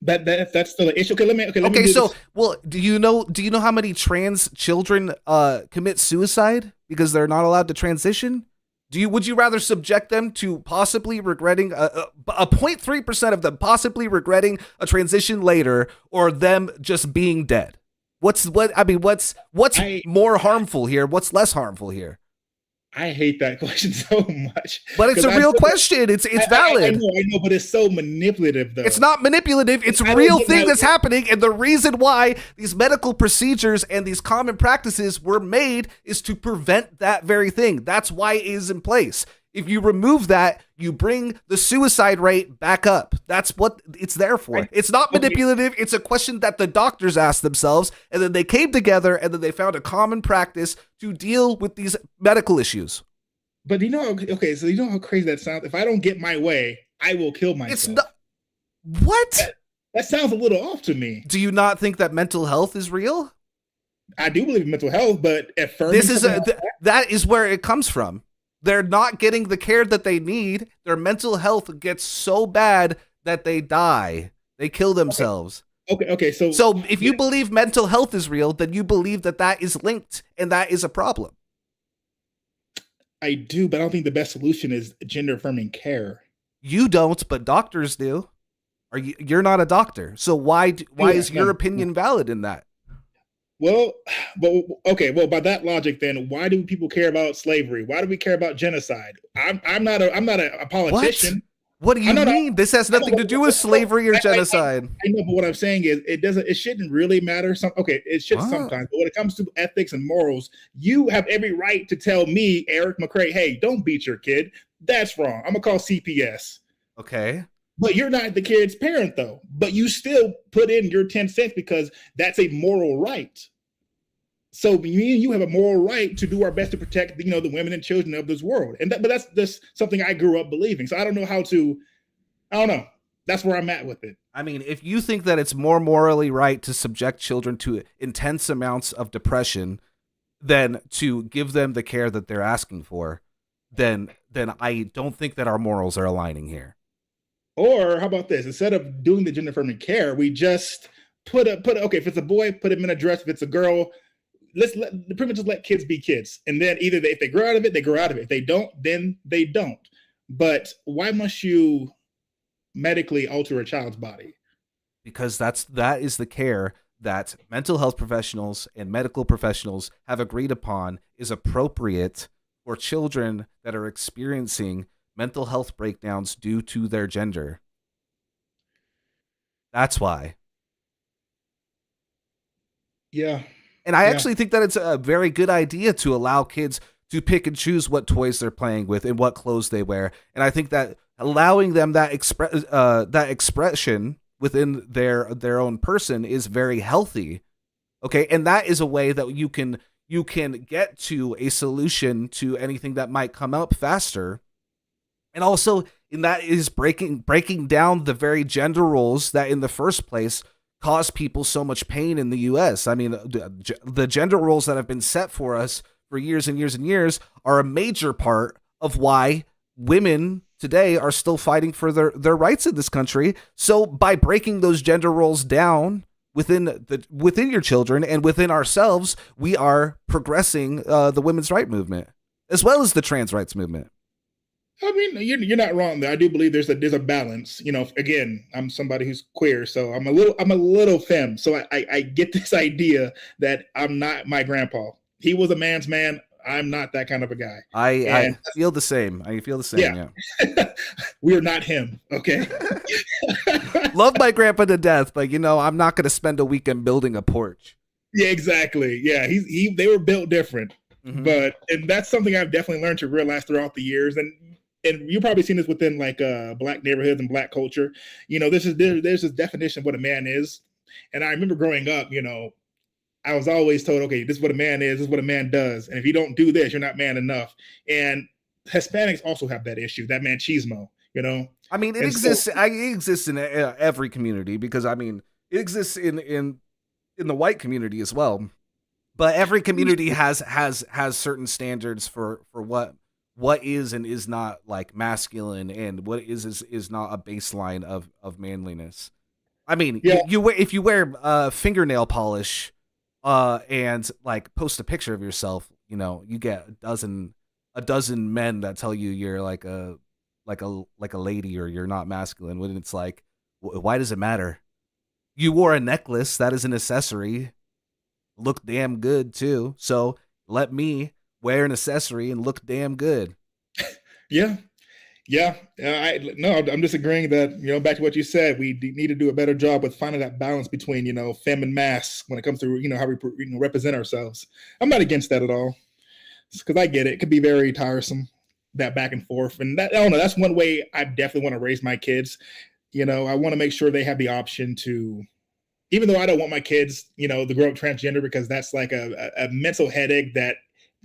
That's still an issue. Okay, let me do so this. do you know how many trans children commit suicide because they're not allowed to transition? Would you rather subject them to possibly regretting a 0.3% of them possibly regretting a transition later, or them just being dead? What's more harmful here? What's less harmful here? I hate that question so much. But it's a real question. It's valid. I know, but it's so manipulative, though. It's not manipulative. It's a real thing that's happening. And the reason why these medical procedures and these common practices were made is to prevent that very thing. That's why it is in place. If you remove that, you bring the suicide rate back up. That's what it's there for. It's not manipulative. It's a question that the doctors asked themselves, and then they came together, and then they found a common practice to deal with these medical issues. But so you know how crazy that sounds? If I don't get my way, I will kill myself. It's not. What? That sounds a little off to me. Do you not think that mental health is real? I do believe in mental health, but affirming that is where it comes from. They're not getting the care that they need. Their mental health gets so bad that they die. They kill themselves. Okay. So if you believe mental health is real, then you believe that is linked and that is a problem. I do, but I don't think the best solution is gender affirming care. You don't, but doctors do. You're not a doctor, so why is your opinion valid in that? Well, by that logic, then why do people care about slavery? Why do we care about genocide? I'm not a politician. What do you mean? This has nothing to do with slavery or genocide. I know, but what I'm saying is it shouldn't really matter. It should sometimes, but when it comes to ethics and morals, you have every right to tell me, Eric McCrae, hey, don't beat your kid. That's wrong. I'm gonna call CPS. Okay. But you're not the kid's parent, though. But you still put in your 10 cents because that's a moral right. So me and you have a moral right to do our best to protect, the women and children of this world. But that's just something I grew up believing. So I don't know. That's where I'm at with it. I mean, if you think that it's more morally right to subject children to intense amounts of depression than to give them the care that they're asking for, then I don't think that our morals are aligning here. Or how about this? Instead of doing the gender affirming care, we just if it's a boy, put him in a dress. If it's a girl, pretty much just let kids be kids. And then either if they grow out of it, they grow out of it. If they don't, then they don't. But why must you medically alter a child's body? Because that is the care that mental health professionals and medical professionals have agreed upon is appropriate for children that are experiencing mental health breakdowns due to their gender. That's why. Yeah. And I actually think that it's a very good idea to allow kids to pick and choose what toys they're playing with and what clothes they wear. And I think that allowing them that expression within their own person is very healthy. Okay, and that is a way that you can get to a solution to anything that might come up faster. And also, and that is breaking down the very gender roles that in the first place cause people so much pain in the U.S. I mean, the gender roles that have been set for us for years and years and years are a major part of why women today are still fighting for their rights in this country. So by breaking those gender roles down, within your children and within ourselves, we are progressing the women's right movement as well as the trans rights movement. I mean, you're not wrong there. I do believe there's a balance. You know, again, I'm somebody who's queer, so I'm a little femme. So I get this idea that I'm not my grandpa. He was a man's man. I'm not that kind of a guy. I And feel the same. I feel the same. yeah, Yeah. we're not him. Okay. Love my grandpa to death, but I'm not going to spend a weekend building a porch. Yeah, exactly. Yeah, they were built different. Mm-hmm. And that's something I've definitely learned to realize throughout the years. And you've probably seen this within like black neighborhoods and black culture. There's this definition of what a man is. And I remember growing up, I was always told, okay, this is what a man is, this is what a man does. And if you don't do this, you're not man enough. And Hispanics also have that issue, that machismo. I mean, it exists. It exists in every community because it exists in the white community as well. But every community has certain standards for what is and is not like masculine, and what is not a baseline of manliness. I mean, Yeah. if you wear fingernail polish, and like post a picture of yourself, you get a dozen men that tell you you're like a lady or you're not masculine. When it's like, why does it matter? You wore a necklace, that is an accessory. Look damn good too. So let me wear an accessory and look damn good. Yeah. Yeah. I'm just agreeing that, back to what you said, we need to do a better job with finding that balance between, femme and mass when it comes to, how we represent ourselves. I'm not against that at all, because I get it. It could be very tiresome, that back and forth. And that, I don't know, that's one way I definitely want to raise my kids. I want to make sure they have the option to, even though I don't want my kids, to grow up transgender, because that's like a mental headache that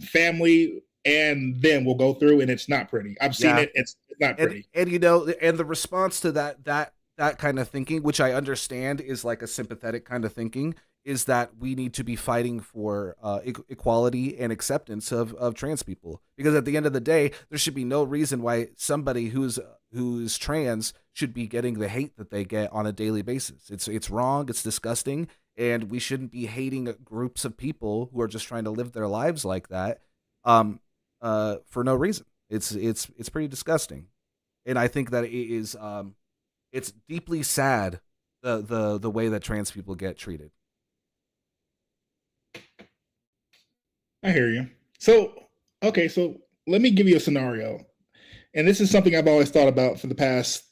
family and them will go through, and it's not pretty. I've seen it. It's not pretty. And and the response to that kind of thinking, which I understand is like a sympathetic kind of thinking, is that we need to be fighting for equality and acceptance of trans people. Because at the end of the day, there should be no reason why somebody who's trans should be getting the hate that they get on a daily basis. It's wrong, it's disgusting, and we shouldn't be hating groups of people who are just trying to live their lives like that for no reason. It's pretty disgusting. And I think that it is it's deeply sad the way that trans people get treated. I hear you. So, okay, so let me give you a scenario. And this is something I've always thought about for the past,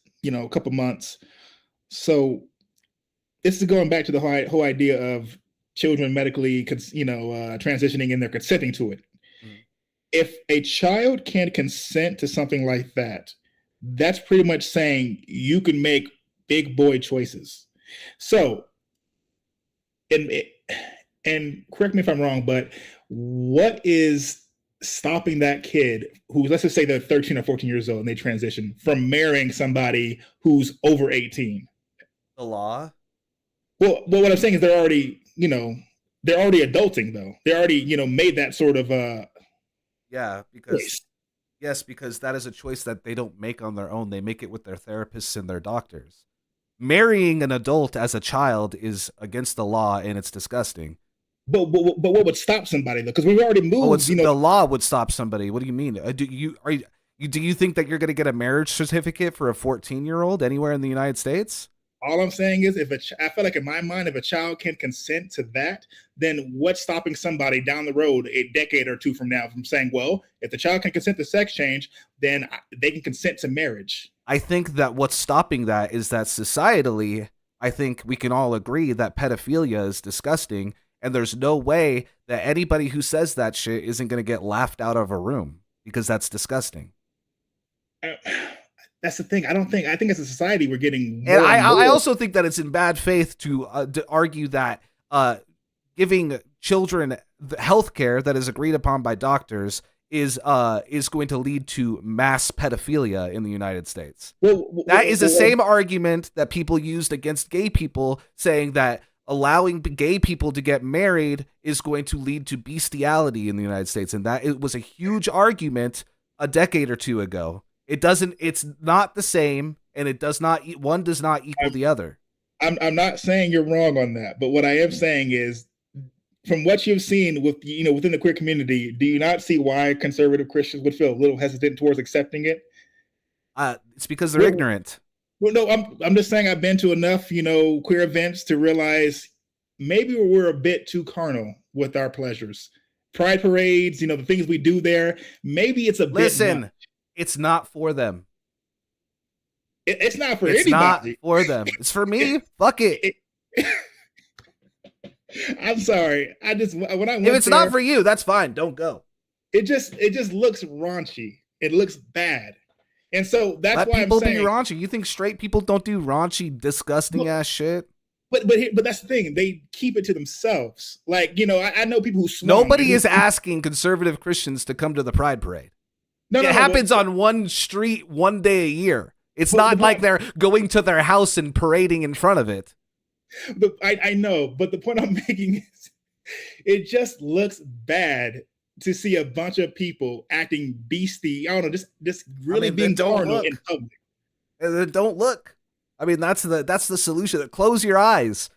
couple months. So this is going back to the whole idea of children medically, transitioning and they're consenting to it. Mm-hmm. If a child can't consent to something like that, that's pretty much saying you can make big boy choices. So, and correct me if I'm wrong, but what is stopping that kid who's, let's just say they're 13 or 14 years old and they transition, from marrying somebody who's over 18? The law? Well, what I'm saying is they're already adulting though. They already, made that sort of because choice. Because that is a choice that they don't make on their own. They make it with their therapists and their doctors. Marrying an adult as a child is against the law, and it's disgusting. But what would stop somebody though? Because we've already moved. The law would stop somebody. What do you mean? Do you think that you're going to get a marriage certificate for a 14-year-old anywhere in the United States? All I'm saying is, I feel like in my mind, if a child can consent to that, then what's stopping somebody down the road a decade or two from now from saying, well, if the child can consent to sex change, then they can consent to marriage? I think that what's stopping that is that societally, I think we can all agree that pedophilia is disgusting, and there's no way that anybody who says that shit isn't going to get laughed out of a room, because that's disgusting. That's the thing. I think as a society we're getting more and I more. also think that it's in bad faith to argue that giving children the health care that is agreed upon by doctors is going to lead to mass pedophilia in the United States. That is the same argument that people used against gay people, saying that allowing gay people to get married is going to lead to bestiality in the United States, and that it was a huge argument a decade or two ago. It's not the same, and one does not equal the other. I'm not saying you're wrong on that, but what I am saying is, from what you've seen within the queer community, do you not see why conservative Christians would feel a little hesitant towards accepting it? It's because they're Well, ignorant. well, no, I'm just saying I've been to enough, queer events to realize maybe we're a bit too carnal with our pleasures. Pride parades, the things we do there, maybe it's a bit much. Listen, it's not for them. It's not for It's anybody. not for them. It's for me. Fuck it. I'm sorry. When I went If it's there, not for you, that's fine. Don't go. it just looks raunchy. It looks bad. And so that's Let why people I'm saying be raunchy. You think straight people don't do raunchy, disgusting ass shit? But that's the thing. They keep it to themselves. Like, I know people who swan. Nobody is asking conservative Christians to come to the Pride Parade. It happens on one street one day a year. It's not like they're going to their house and parading in front of it. I know, but the point I'm making is it just looks bad to see a bunch of people acting beastie. I don't know, just really being carnal in public. Don't look. I mean, that's the solution. Close your eyes.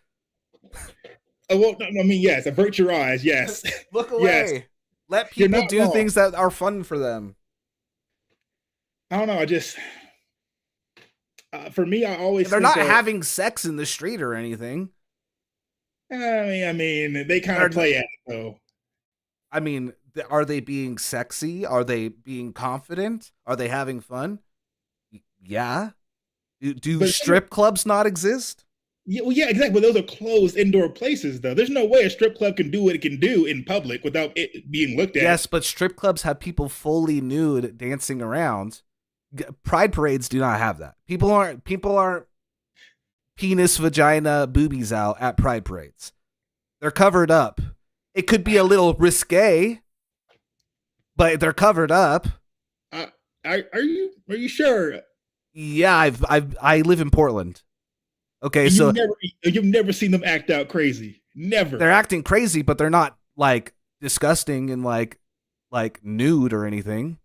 Oh, well, no, I mean, yes, avert your eyes. Yes, look away. Yes. Let people do things that are fun for them. I don't know. I just, for me, I always they're not having sex in the street or anything. I mean, they kind of play at it though. I mean, are they being sexy? Are they being confident? Are they having fun? Yeah. Do strip clubs not exist? Yeah, well, yeah, exactly. But those are closed indoor places, though. There's no way a strip club can do what it can do in public without it being looked at. Yes, but strip clubs have people fully nude dancing around. Pride parades do not have that. People aren't penis, vagina, boobies out at pride parades. They're covered up. It could be a little risque, but they're covered up. Are you sure? Yeah, I live in Portland. Okay, so you've never seen them act out crazy. Never. They're acting crazy, but they're not like disgusting and like nude or anything.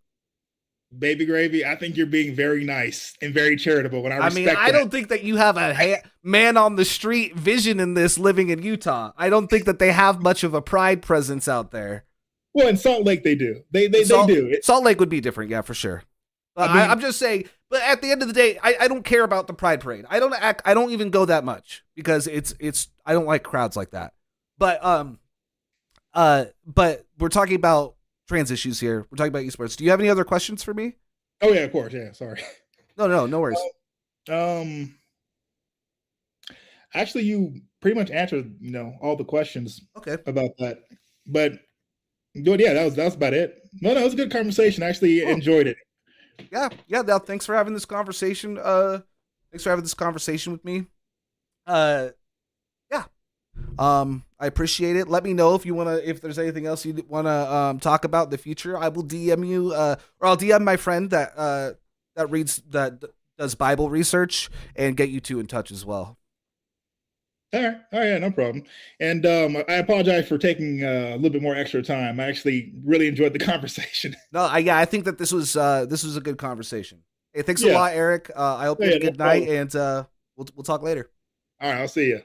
Baby Gravy, I think you're being very nice and very charitable. And I don't think that you have a man on the street vision in this living in Utah. I don't think that they have much of a pride presence out there. Well, in Salt Lake, they do. They do. Salt Lake would be different, yeah, for sure. I'm just saying. But at the end of the day, I don't care about the pride parade. I don't even go that much because I don't like crowds like that. But we're talking about trans issues here. We're talking about esports. Do you have any other questions for me? Oh yeah, of course. Yeah, sorry. No worries. Actually, you pretty much answered all the questions. Okay. About that, but yeah, that was about it. No, it was a good conversation. I actually enjoyed it. Yeah. Now, thanks for having this conversation. Thanks for having this conversation with me. Yeah. I appreciate it. Let me know if there's anything else you wanna talk about in the future. I will DM you, or I'll DM my friend that does Bible research and get you two in touch as well. All right, yeah, no problem. And I apologize for taking a little bit more extra time. I actually really enjoyed the conversation. No, I think that this was a good conversation. Hey, thanks a lot, Eric. I hope you have a good night, and we'll talk later. All right, I'll see you.